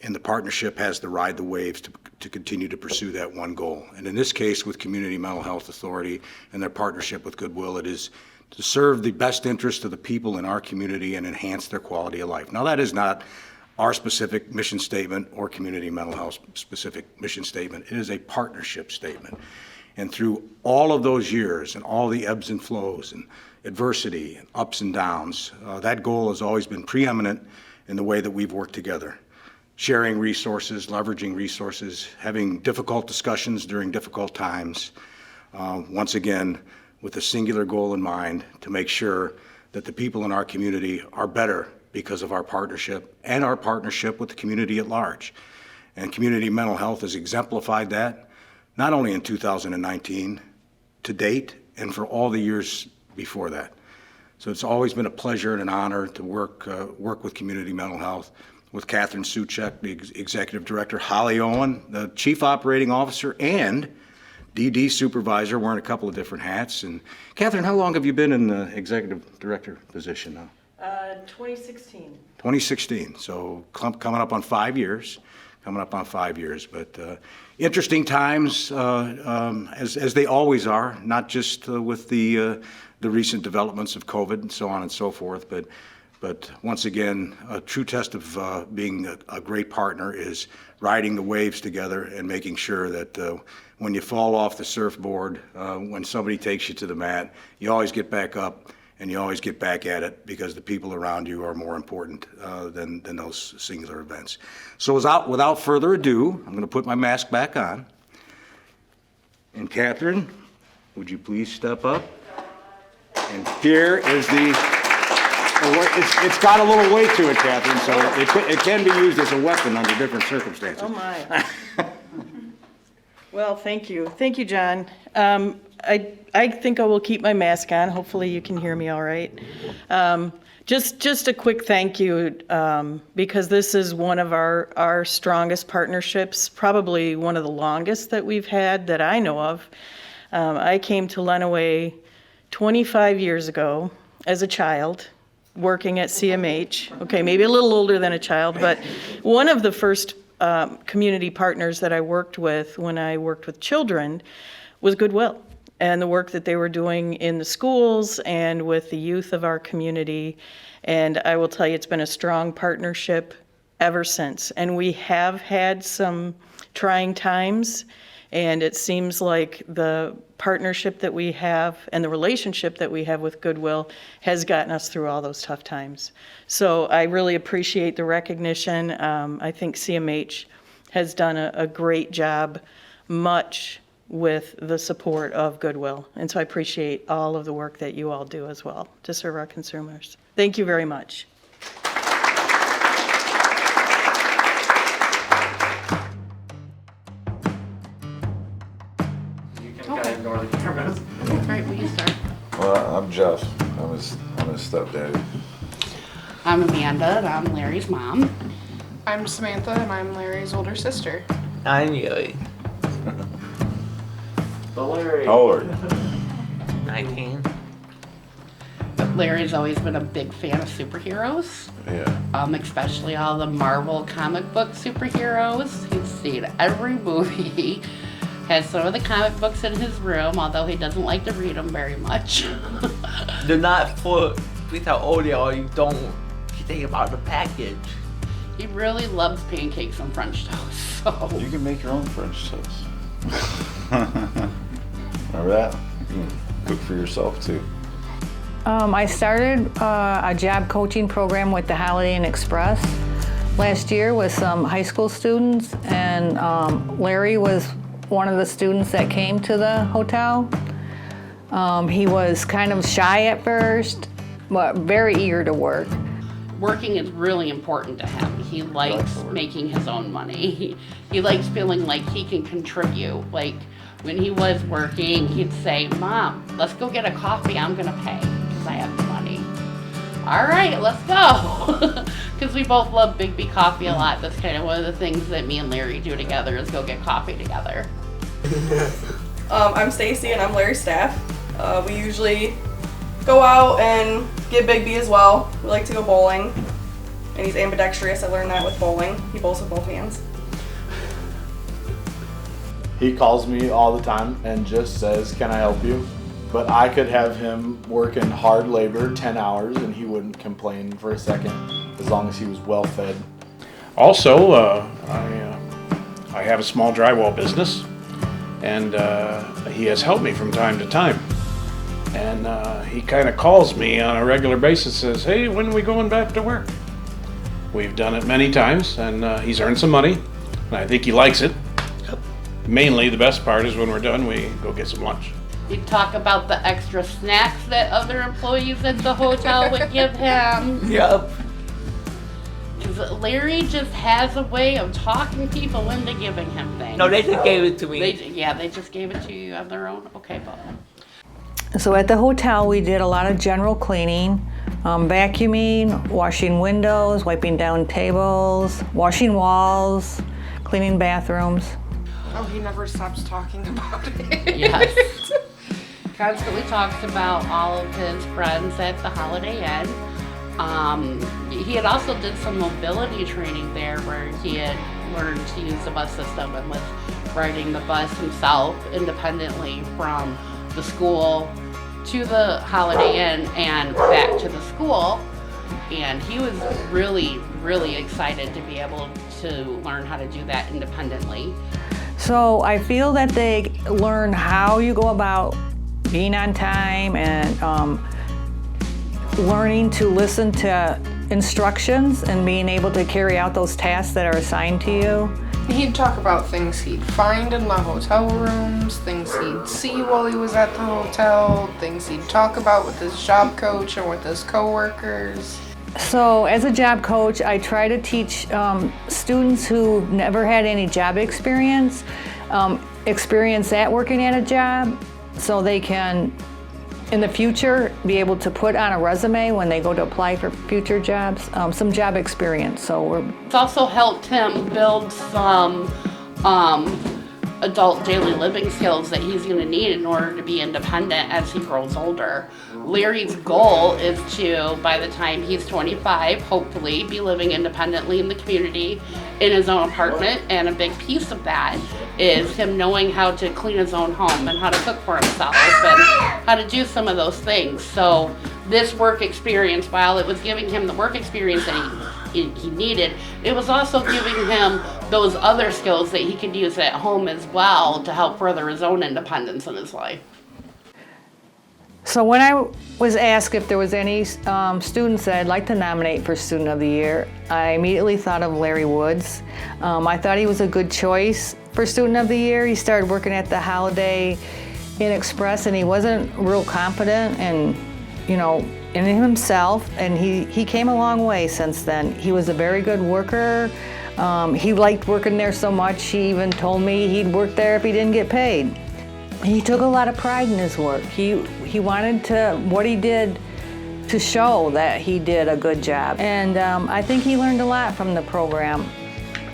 and the partnership has to ride the waves to continue to pursue that one goal. And in this case, with Community Mental Health Authority and their partnership with Goodwill, it is to serve the best interest of the people in our community and enhance their quality of life. Now, that is not our specific mission statement or Community Mental Health specific mission statement. It is a partnership statement. And through all of those years and all the ebbs and flows and adversity and ups and downs, that goal has always been preeminent in the way that we've worked together. Sharing resources, leveraging resources, having difficult discussions during difficult times, once again, with a singular goal in mind to make sure that the people in our community are better because of our partnership and our partnership with the community at large. And Community Mental Health has exemplified that, not only in 2019, to date, and for all the years before that. So it's always been a pleasure and an honor to work with Community Mental Health, with Catherine Suchek, the Executive Director, Holly Owen, the Chief Operating Officer, and DD Supervisor, wearing a couple of different hats. And Catherine, how long have you been in the Executive Director position now? 2016. 2016, so coming up on 5 years. But interesting times, as they always are, not just with the recent developments of COVID and so on and so forth, but once again, a true test of being a great partner is riding the waves together and making sure that when you fall off the surfboard, when somebody takes you to the mat, you always get back up and you always get back at it, because the people around you are more important than those singular events. So without further ado, I'm going to put my mask back on. And Catherine, would you please step up? And here is it's got a little weight to it, Catherine, so it can be used as a weapon under different circumstances. Oh my. Well, thank you. Thank you, John. I think I will keep my mask on. Hopefully you can hear me all right. Just a quick thank you, because this is one of our strongest partnerships, probably one of the longest that we've had that I know of. I came to Lenawee 25 years ago as a child, working at CMH. Okay, maybe a little older than a child, but one of the first community partners that I worked with when I worked with children was Goodwill, and the work that they were doing in the schools and with the youth of our community. And I will tell you, it's been a strong partnership ever since. And we have had some trying times, and it seems like the partnership that we have and the relationship that we have with Goodwill has gotten us through all those tough times. So I really appreciate the recognition. I think CMH has done a great job, much with the support of Goodwill. And so I appreciate all of the work that you all do as well to serve our consumers. Thank you very much. You can kind of ignore the cameras. All right, will you start? Well, I'm Jeff. I'm his stepdaddy. I'm Amanda, and I'm Larry's mom. I'm Samantha, and I'm Larry's older sister. I'm Yui. So Larry. How old are you? 19. Larry's always been a big fan of superheroes. Yeah. Especially all the Marvel comic book superheroes. He's seen every movie. Has some of the comic books in his room, although he doesn't like to read them very much. Do not put with how old you are, you don't think about the package. He really loves pancakes and French toast, so. You can make your own French toast. Remember that? You can cook for yourself too. I started a job coaching program with the Holiday Inn Express last year with some high school students, and Larry was one of the students that came to the hotel. He was kind of shy at first, but very eager to work. working is really important to him. He likes making his own money. He likes feeling like he can contribute. Like when he was working, he'd say, "Mom, let's go get a coffee. I'm gonna pay because I have the money." All right, let's go. Because we both love Big B coffee a lot. That's kind of one of the things that me and Larry do together is go get coffee together. I'm Stacy and I'm Larry's staff. We usually go out and get Big B as well. We like to go bowling. And he's ambidextrous. I learned that with bowling. He bowls with both hands. He calls me all the time and just says, "Can I help you?" But I could have him working hard labor, 10 hours, and he wouldn't complain for a second, as long as he was well fed. Also, I have a small drywall business, and he has helped me from time to time. And he kind of calls me on a regular basis, says, "Hey, when are we going back to work?" We've done it many times, and he's earned some money, and I think he likes it. Mainly, the best part is when we're done, we go get some lunch. He'd talk about the extra snacks that other employees at the hotel would give him. Yep. 'Cause Larry just has a way of talking people into giving him things. No, they just gave it to me. They just gave it to you on their own? Okay, Bob. So at the hotel, we did a lot of general cleaning, vacuuming, washing windows, wiping down tables, washing walls, cleaning bathrooms. Oh, he never stops talking about it. Yes. Constantly talks about all of his friends at the Holiday Inn. He had also did some mobility training there where he had learned to use the bus system and was riding the bus himself independently from the school to the Holiday Inn and back to the school. And he was really, really excited to be able to learn how to do that independently. So I feel that they learn how you go about being on time and learning to listen to instructions and being able to carry out those tasks that are assigned to you. He'd talk about things he'd find in the hotel rooms, things he'd see while he was at the hotel, things he'd talk about with his job coach and with his coworkers. So as a job coach, I try to teach students who never had any job experience that working at a job, so they can, in the future, be able to put on a resume when they go to apply for future jobs, some job experience. It's also helped him build some adult daily living skills that he's going to need in order to be independent as he grows older. Larry's goal is to, by the time he's 25, hopefully be living independently in the community in his own apartment, and a big piece of that is him knowing how to clean his own home and how to cook for himself and how to do some of those things. So this work experience, while it was giving him the work experience that he needed, it was also giving him those other skills that he could use at home as well to help further his own independence in his life. So when I was asked if there was any students that I'd like to nominate for Student of the Year, I immediately thought of Larry Woods. I thought he was a good choice for Student of the Year. He started working at the Holiday Inn Express, and he wasn't real confident and, in himself, and he came a long way since then. He was a very good worker. He liked working there so much, he even told me he'd work there if he didn't get paid. He took a lot of pride in his work. He wanted what he did to show that he did a good job. And I think he learned a lot from the program.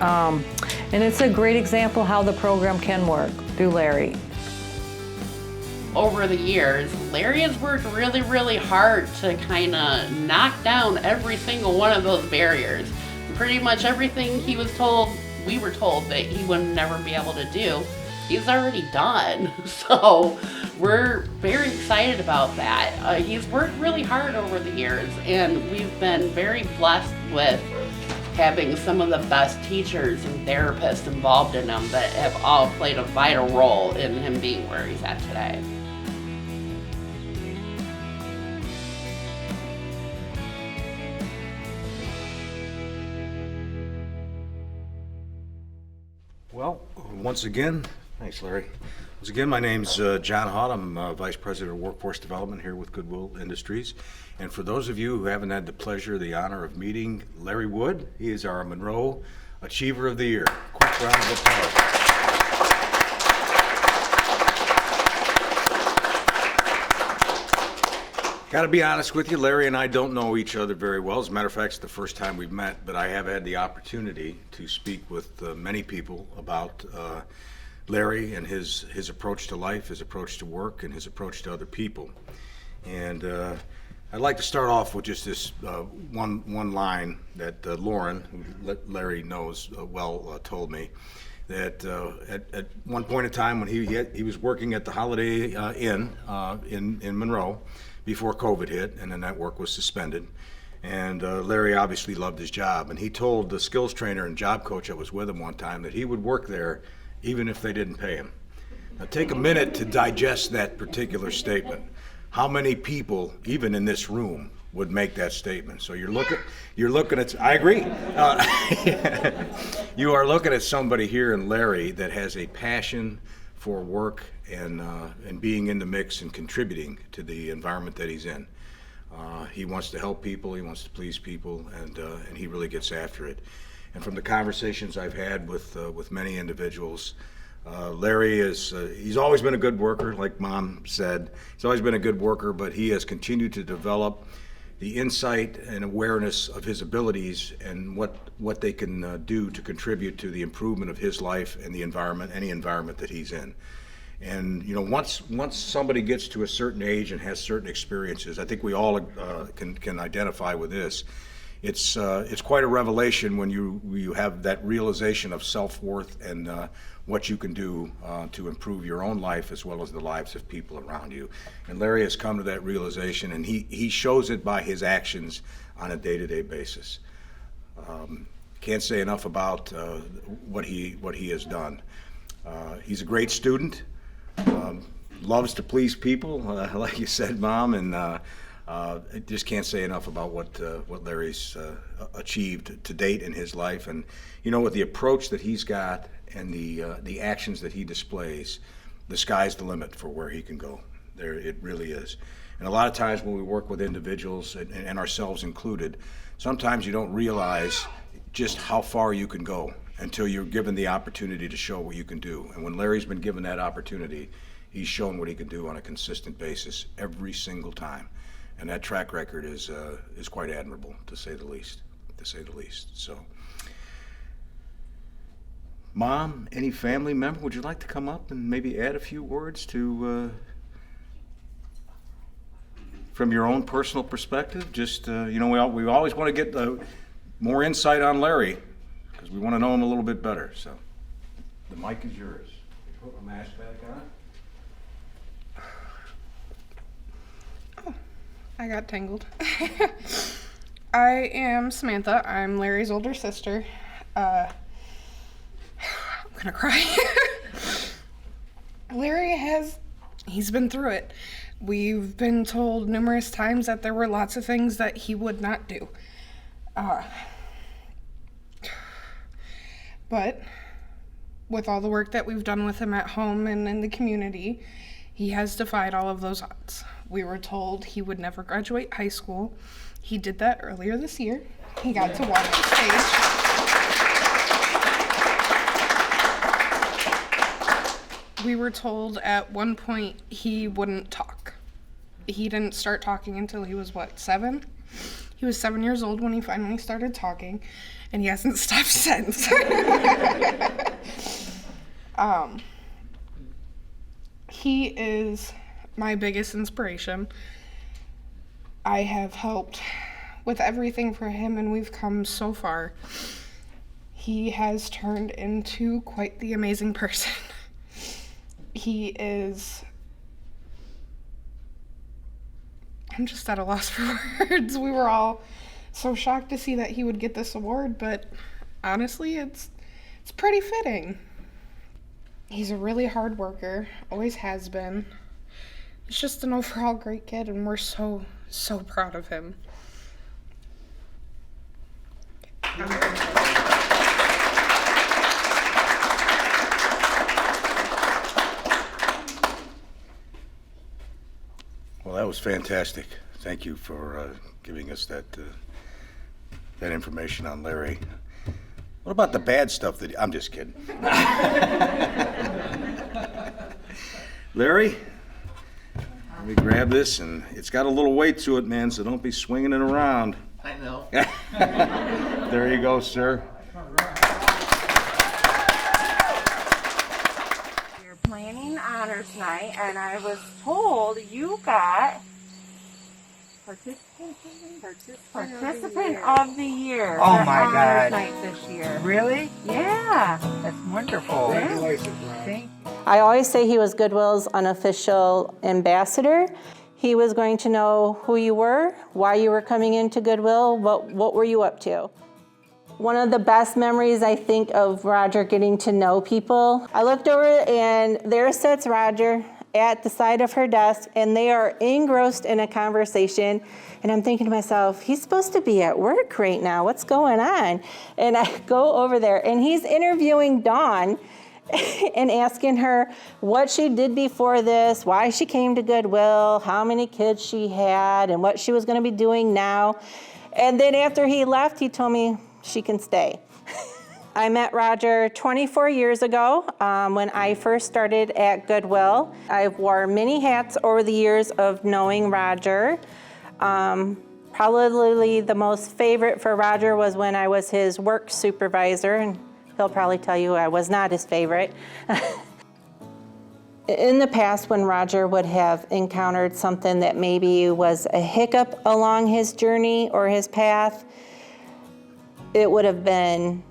And it's a great example how the program can work through Larry. Over the years, Larry has worked really, really hard to kind of knock down every single one of those barriers. Pretty much everything we were told that he would never be able to do, he's already done. So we're very excited about that. He's worked really hard over the years, and we've been very blessed with having some of the best teachers and therapists involved in him that have all played a vital role in him being where he's at today. Well, once again, thanks, Larry. Once again, my name's John Haught. I'm Vice President of Workforce Development here with Goodwill Industries. And for those of you who haven't had the pleasure, the honor of meeting Larry Wood, he is our Monroe Achiever of the Year. Quick round of applause. Got to be honest with you, Larry and I don't know each other very well. As a matter of fact, it's the first time we've met, but I have had the opportunity to speak with many people about Larry and his approach to life, his approach to work, and his approach to other people. And I'd like to start off with just this one line that Lauren, who Larry knows well, told me. That at one point in time when he was working at the Holiday Inn in Monroe, before COVID hit, and then that work was suspended. And Larry obviously loved his job, and he told the skills trainer and job coach that was with him one time that he would work there even if they didn't pay him. Now take a minute to digest that particular statement. How many people, even in this room, would make that statement? So you're looking at, I agree. You are looking at somebody here in Larry that has a passion for work and being in the mix and contributing to the environment that he's in. He wants to help people, he wants to please people, and he really gets after it. And from the conversations I've had with many individuals, Larry he's always been a good worker, like Mom said. He's always been a good worker, but he has continued to develop the insight and awareness of his abilities and what they can do to contribute to the improvement of his life and the environment, any environment that he's in. And once somebody gets to a certain age and has certain experiences, I think we all can identify with this. It's quite a revelation when you have that realization of self-worth and what you can do to improve your own life as well as the lives of people around you. And Larry has come to that realization, and he shows it by his actions on a day-to-day basis. Can't say enough about what he has done. He's a great student. Loves to please people, like you said, Mom, and I just can't say enough about what Larry's achieved to date in his life. And with the approach that he's got and the actions that he displays, the sky's the limit for where he can go. There, it really is. And a lot of times when we work with individuals, and ourselves included, sometimes you don't realize just how far you can go until you're given the opportunity to show what you can do. And when Larry's been given that opportunity, he's shown what he can do on a consistent basis every single time. And that track record is quite admirable, to say the least. So, Mom, any family member, would you like to come up and maybe add a few words to from your own personal perspective? Just we always want to get more insight on Larry, because we want to know him a little bit better. So the mic is yours. Put my mask back on. Oh, I got tangled. I am Samantha. I'm Larry's older sister. I'm gonna cry. Larry he's been through it. We've been told numerous times that there were lots of things that he would not do. But with all the work that we've done with him at home and in the community, he has defied all of those odds. We were told he would never graduate high school. He did that earlier this year. He got to walk on stage. We were told at one point he wouldn't talk. He didn't start talking until he was, 7? He was 7 years old when he finally started talking, and he hasn't stopped since. He is my biggest inspiration. I have helped with everything for him, and we've come so far. He has turned into quite the amazing person. I'm just at a loss for words. We were all so shocked to see that he would get this award, but honestly, it's pretty fitting. He's a really hard worker, always has been. He's just an overall great kid, and we're so proud of him. All was fantastic. Thank you for giving us that information on Larry. What about the bad stuff that I'm just kidding. Larry, let me grab this, and it's got a little weight to it, man, so don't be swinging it around. I know. There you go, sir. We're planning honors night, and I was told you got Participant of the year. Oh for my honors God. night this year. Really? Yeah. That's wonderful. Thank you. I always say he was Goodwill's unofficial ambassador. He was going to know who you were, why you were coming into Goodwill, what were you up to. One of the best memories, I think, of Roger getting to know people. I looked over and there sits Roger at the side of her desk, and they are engrossed in a conversation. And I'm thinking to myself, he's supposed to be at work right now. What's going on? And I go over there, and he's interviewing Dawn and asking her what she did before this, why she came to Goodwill, how many kids she had, and what she was going to be doing now. And then after he left, he told me she can stay. I met Roger 24 years ago when I first started at Goodwill. I've wore many hats over the years of knowing Roger. Probably the most favorite for Roger was when I was his work supervisor, and he'll probably tell you I was not his favorite. In the past, when Roger would have encountered something that maybe was a hiccup along his journey or his path, it would have been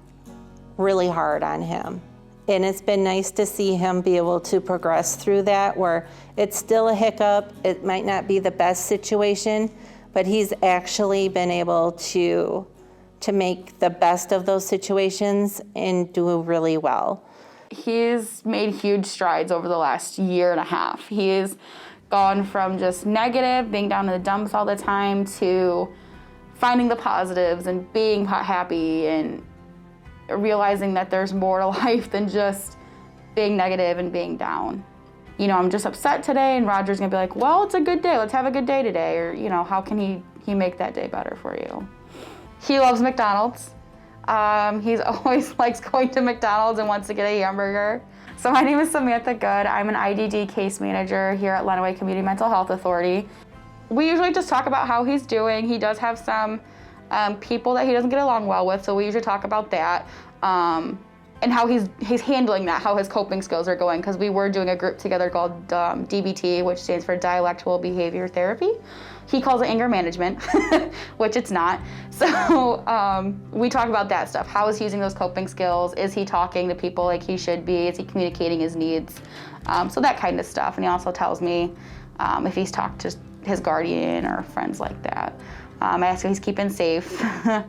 really hard on him. And it's been nice to see him be able to progress through that, where it's still a hiccup, it might not be the best situation, but he's actually been able to make the best of those situations and do really well. He's made huge strides over the last year and a half. He's gone from just negative, being down in the dumps all the time, to finding the positives and being happy and realizing that there's more to life than just being negative and being down. You know, I'm just upset today, and Roger's gonna be like, well, it's a good day, let's have a good day today. Or, you know, how can he make that day better for you? He loves McDonald's. He's always likes going to McDonald's and wants to get a hamburger. So my name is Samantha Good. I'm an IDD case manager here at Lenawee Community Mental Health Authority. We usually just talk about how he's doing. He does have some people that he doesn't get along well with, so we usually talk about that and how he's handling that, how his coping skills are going, because we were doing a group together called DBT, which stands for Dialectical Behavior Therapy. He calls it anger management, which it's not. So we talk about that stuff. How is he using those coping skills? Is he talking to people like he should be? Is he communicating his needs? So that kind of stuff. And he also tells me if he's talked to his guardian or friends like that. I ask if he's keeping safe, that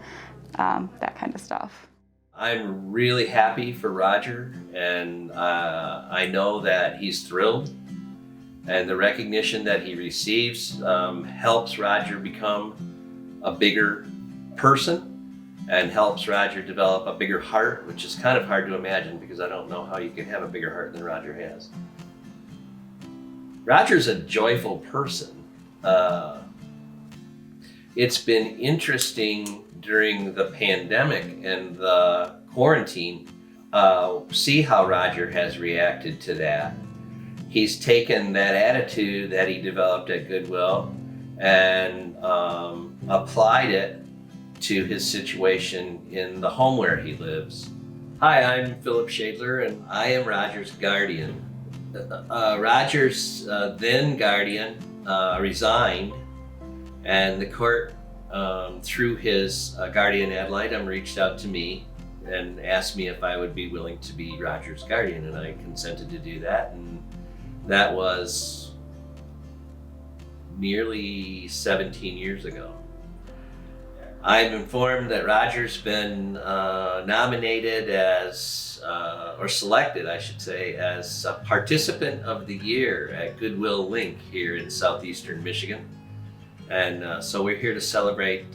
kind of stuff. I'm really happy for Roger, and I know that he's thrilled, and the recognition that he receives helps Roger become a bigger person and helps Roger develop a bigger heart, which is kind of hard to imagine because I don't know how you can have a bigger heart than Roger has. Roger's a joyful person. It's been interesting during the pandemic and the quarantine, see how Roger has reacted to that. He's taken that attitude that he developed at Goodwill and applied it to his situation in the home where he lives. Hi, I'm Philip Shadler, and I am Roger's guardian. Roger's then guardian resigned, and the court, through his guardian ad litem, reached out to me and asked me if I would be willing to be Roger's guardian, and I consented to do that, and that was nearly 17 years ago. I'm informed that Roger's been nominated as, or selected, I should say, as a participant of the year at Goodwill Link here in southeastern Michigan. And so we're here to celebrate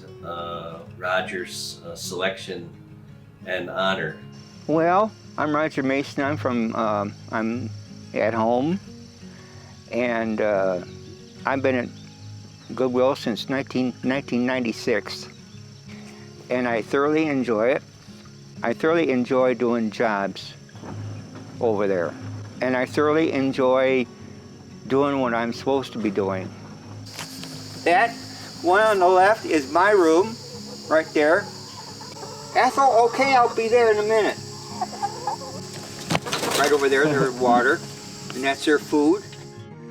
Roger's selection and honor. Well, I'm Roger Mason. I'm at home, and I've been Goodwill since 1996, and I thoroughly enjoy it. I thoroughly enjoy doing jobs over there, and I thoroughly enjoy doing what I'm supposed to be doing. That one on the left is my room, right there. Ethel, okay, I'll be there in a minute. Right over there, there's water, and that's their food.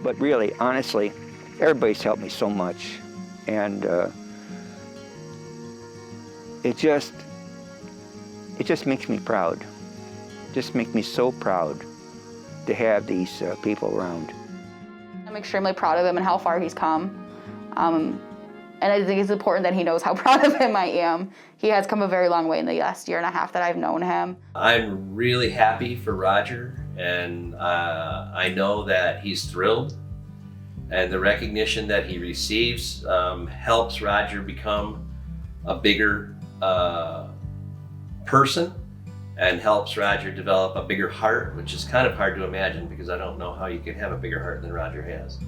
But really, honestly, everybody's helped me so much, and it just makes me proud. Just makes me so proud to have these people around. I'm extremely proud of him and how far he's come. And I think it's important that he knows how proud of him I am. He has come a very long way in the last year and a half that I've known him. I'm really happy for Roger, and I know that he's thrilled, and the recognition that he receives helps Roger become a bigger person, and helps Roger develop a bigger heart, which is kind of hard to imagine because I don't know how you could have a bigger heart than Roger has.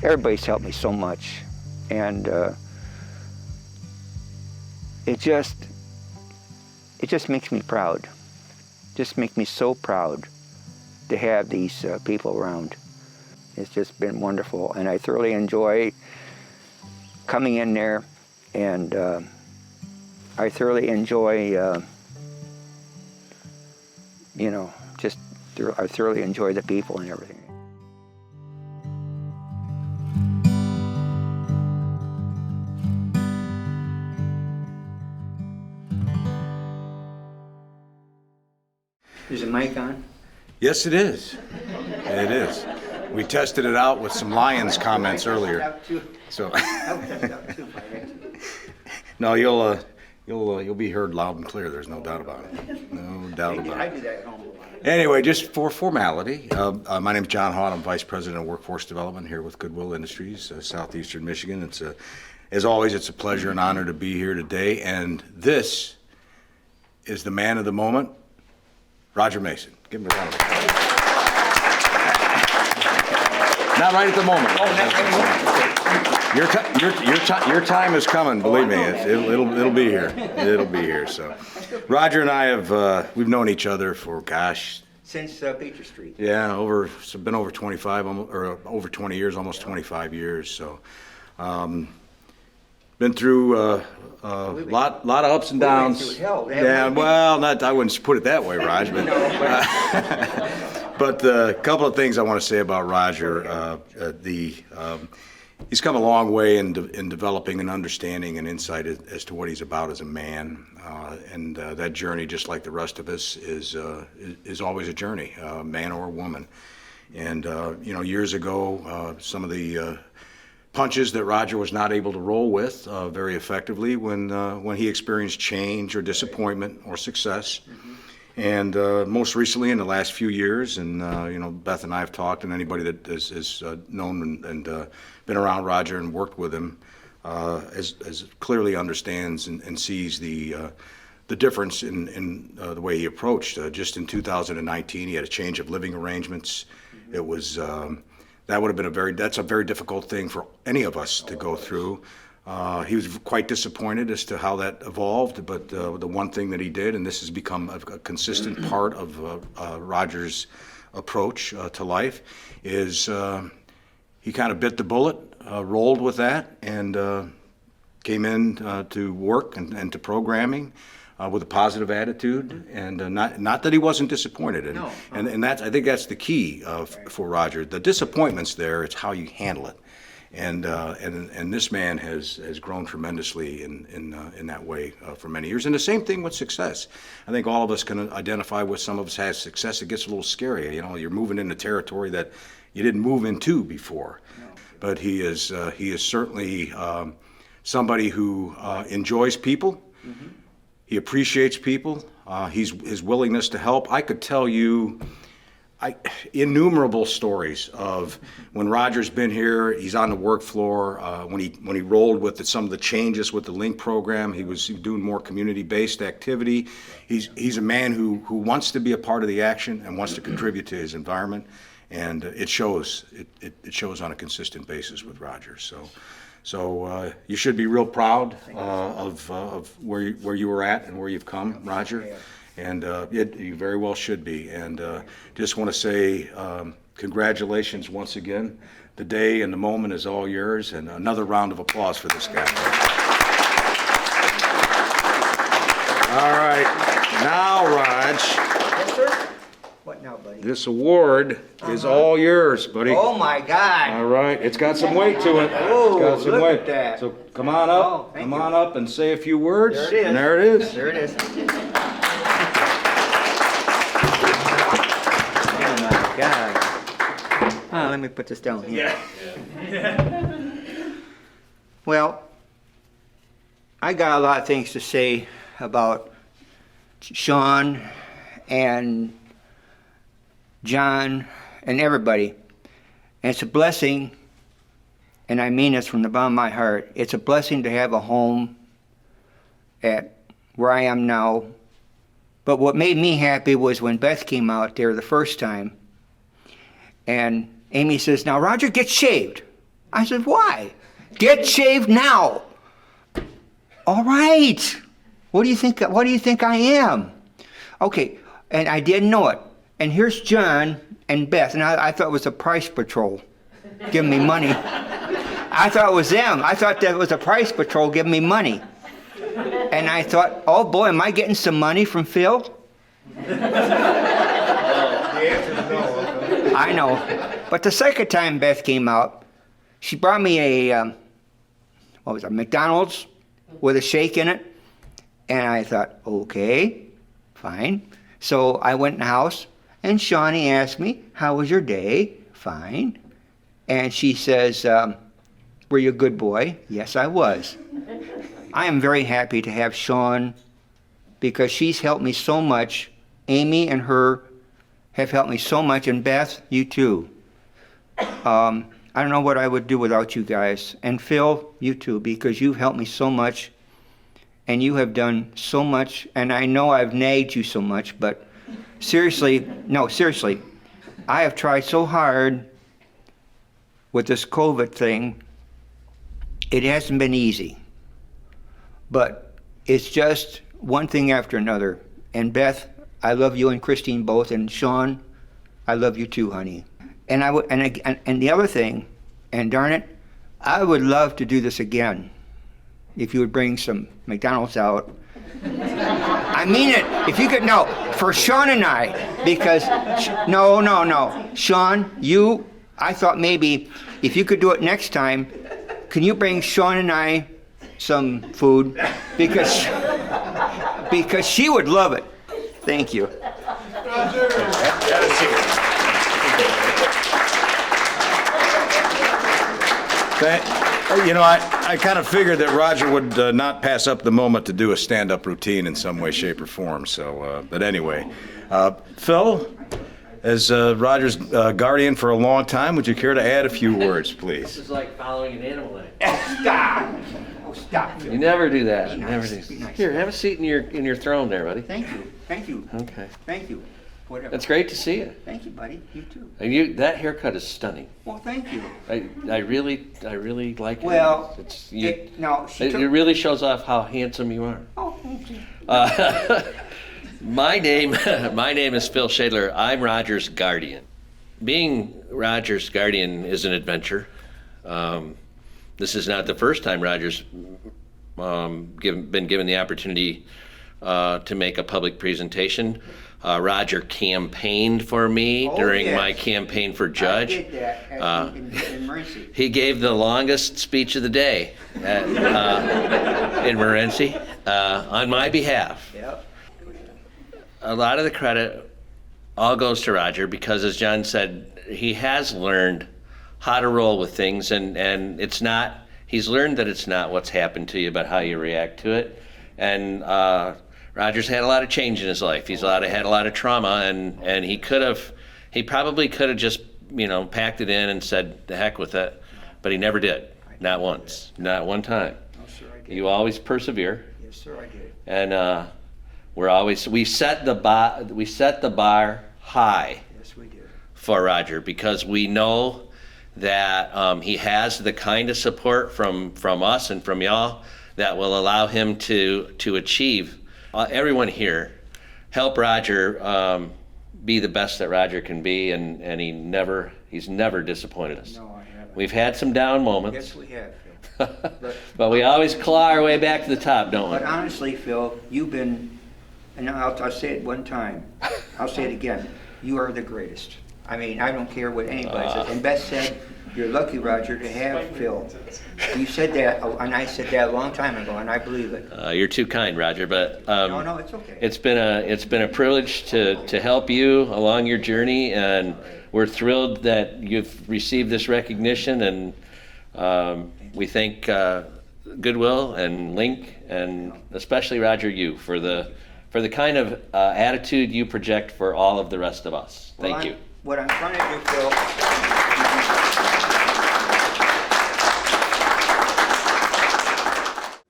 Everybody's helped me so much, and it just makes me proud. Just makes me so proud to have these people around. It's just been wonderful, and I thoroughly enjoy coming in there, and I thoroughly enjoy, I thoroughly enjoy the people and everything. Is the mic on? Yes, it is. It is. We tested it out with some Lions comments earlier. So, no, you'll be heard loud and clear. There's no doubt about it. No doubt about it. do that at home. Anyway, just for formality, my name is John Haught. I'm Vice President of Workforce Development here with Goodwill Industries, Southeastern Michigan. As always, it's a pleasure and honor to be here today. And this is the man of the moment, Roger Mason. Give him a round of applause. Not right at the moment. Your time is coming. Believe me, it'll be here. It'll be here. So, Roger and I we've known each other for Since Beecher Street. Yeah, it's been over 25 or over 20 years, almost 25 years. So, been through a lot of ups and downs. Yeah, well, I wouldn't put it that way, Raj, but a couple of things I want to say about Roger. He's come a long way in developing an understanding and insight as to what he's about as a man, and that journey, just like the rest of us, is always a journey, man or woman. And years ago, some of the punches that Roger was not able to roll with very effectively when he experienced change or disappointment or success. And most recently, in the last few years, and Beth and I have talked, and anybody that has known and been around Roger and worked with him, as clearly understands and sees the difference in the way he approached. Just in 2019, he had a change of living arrangements. It was that would have been that's a very difficult thing for any of us to go through. He was quite disappointed as to how that evolved, but the one thing that he did, and this has become a consistent part of Roger's approach to life, is he kind of bit the bullet, rolled with that, and came in to work and to programming with a positive attitude, and not that he wasn't disappointed. And that's, I think that's the key for Roger. The disappointment's there, it's how you handle it. And this man has grown tremendously in that way for many years. And the same thing with success. I think all of us can identify with some of us has success. It gets a little scary. You're moving into territory that you didn't move into before. No. But he is certainly somebody who enjoys people. Mm-hmm. He appreciates people. His willingness to help. I could tell you innumerable stories of when Roger's been here. He's on the work floor. When he rolled with some of the changes with the Link program, he was doing more community-based activity. He's a man who wants to be a part of the action and wants to contribute to his environment, and it shows. It shows on a consistent basis with Roger. So you should be real proud of where you were at and where you've come, Roger. And you very well should be. And just want to say congratulations once again. The day and the moment is all yours. And another round of applause for this guy. All right. Now, Raj. Yes, sir? What now, buddy? This award is all yours, buddy. Oh, my God. All right. It's got some weight to it. Oh, It's got some look weight. at that. So come on up. Oh, thank Come you. on up and say a few words. There it is. And there it is. There it is. Oh, my God. Oh, let me put this down here. Well, I got a lot of things to say about Sean and John and everybody. And it's a blessing, and I mean this from the bottom of my heart. It's a blessing to have a home at where I am now. But what made me happy was when Beth came out there the first time, and Amy says, "Now, Roger, get shaved." I said, "Why?" "Get shaved now." "All right. What do you think I am?" Okay, and I didn't know it. And here's John and Beth, and I thought it was a price patrol giving me money. I thought it was them. I thought that was a price patrol giving me money. And I thought, oh boy, am I getting some money from Phil? I know. But the second time Beth came out, she brought me a McDonald's with a shake in it. And I thought, okay, fine. So I went in the house, and Shawnee asked me, "How was your day?" "Fine." And she says, "Were you a good boy?" "Yes, I was." I am very happy to have Sean because she's helped me so much. Amy and her have helped me so much, and Beth, you too. I don't know what I would do without you guys. And Phil, you too, because you've helped me so much. And you have done so much, and I know I've nagged you so much, but seriously, I have tried so hard with this COVID thing. It hasn't been easy, but it's just one thing after another. And Beth, I love you and Christine both, and Sean, I love you too, honey. And and the other thing, and darn it, I would love to do this again. If you would bring some McDonald's out. I mean it. If you could, no, for Sean and I, because, no. Sean, I thought maybe if you could do it next time, can you bring Sean and I some food? Because she would love it. Thank you. You know, I kind of figured that Roger would not pass up the moment to do a stand-up routine in some way, shape, or form. So, but anyway, Phil, as Roger's guardian for a long time, would you care to add a few words, please? This is like following an animal. Stop! Oh, stop! You never do that. Be Never nice. do. Be nice. Here, have a seat in your throne there, buddy. Thank you. Thank you. Okay. Thank you. Whatever. That's great to see you. Thank you, buddy. You too. And that haircut is stunning. Well, thank you. I really like it. Well, it she really shows off how handsome you are. Oh, thank you. My name is Phil Shadler. I'm Roger's guardian. Being Roger's guardian is an adventure. This is not the first time Roger's been given the opportunity to make a public presentation. Roger campaigned for me during my campaign for judge. I did that in Morenci. He gave the longest speech of the day in Morenci on my behalf. Yep. A lot of the credit all goes to Roger because, as John said, he has learned how to roll with things, and he's learned that it's not what's happened to you, but how you react to it. And Roger's had a lot of change in his life. He's had a lot of trauma, and he probably could have just, packed it in and said, the heck with it, but he never did. Not once, not one time. No, sir, I did. You always persevere. Yes, sir, I did. And we set the bar high. Yes, we did. For Roger, because we know that he has the kind of support from us and from y'all that will allow him to achieve. Everyone here, help Roger be the best that Roger can be, and he's never disappointed us. No, I haven't. We've had some down moments. Yes, we have, Phil. But we always claw our way back to the top, don't we? But honestly, Phil, you've been, and I'll say it one time, I'll say it again, you are the greatest. I mean, I don't care what anybody says. And Beth said, you're lucky, Roger, to have Phil. You said that, and I said that a long time ago, and I believe it. You're too kind, Roger, but No, it's okay. It's been a privilege to help you along your journey, and we're thrilled that you've received this recognition, and we thank Goodwill and Link, and especially Roger, you for the kind of attitude you project for all of the rest of us. Thank you. What I'm trying to do, Phil.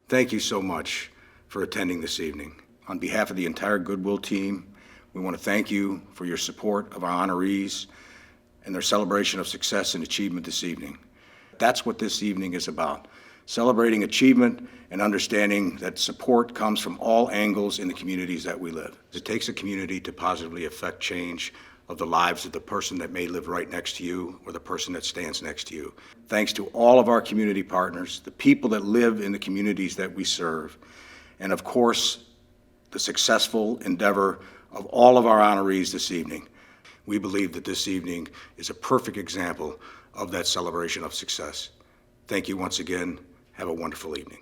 Thank you so much for attending this evening. On behalf of the entire Goodwill team, we want to thank you for your support of our honorees and their celebration of success and achievement this evening. That's what this evening is about, celebrating achievement and understanding that support comes from all angles in the communities that we live. It takes a community to positively affect change of the lives of the person that may live right next to you or the person that stands next to you. Thanks to all of our community partners, the people that live in the communities that we serve, and of course, the successful endeavor of all of our honorees this evening. We believe that this evening is a perfect example of that celebration of success. Thank you once again. Have a wonderful evening.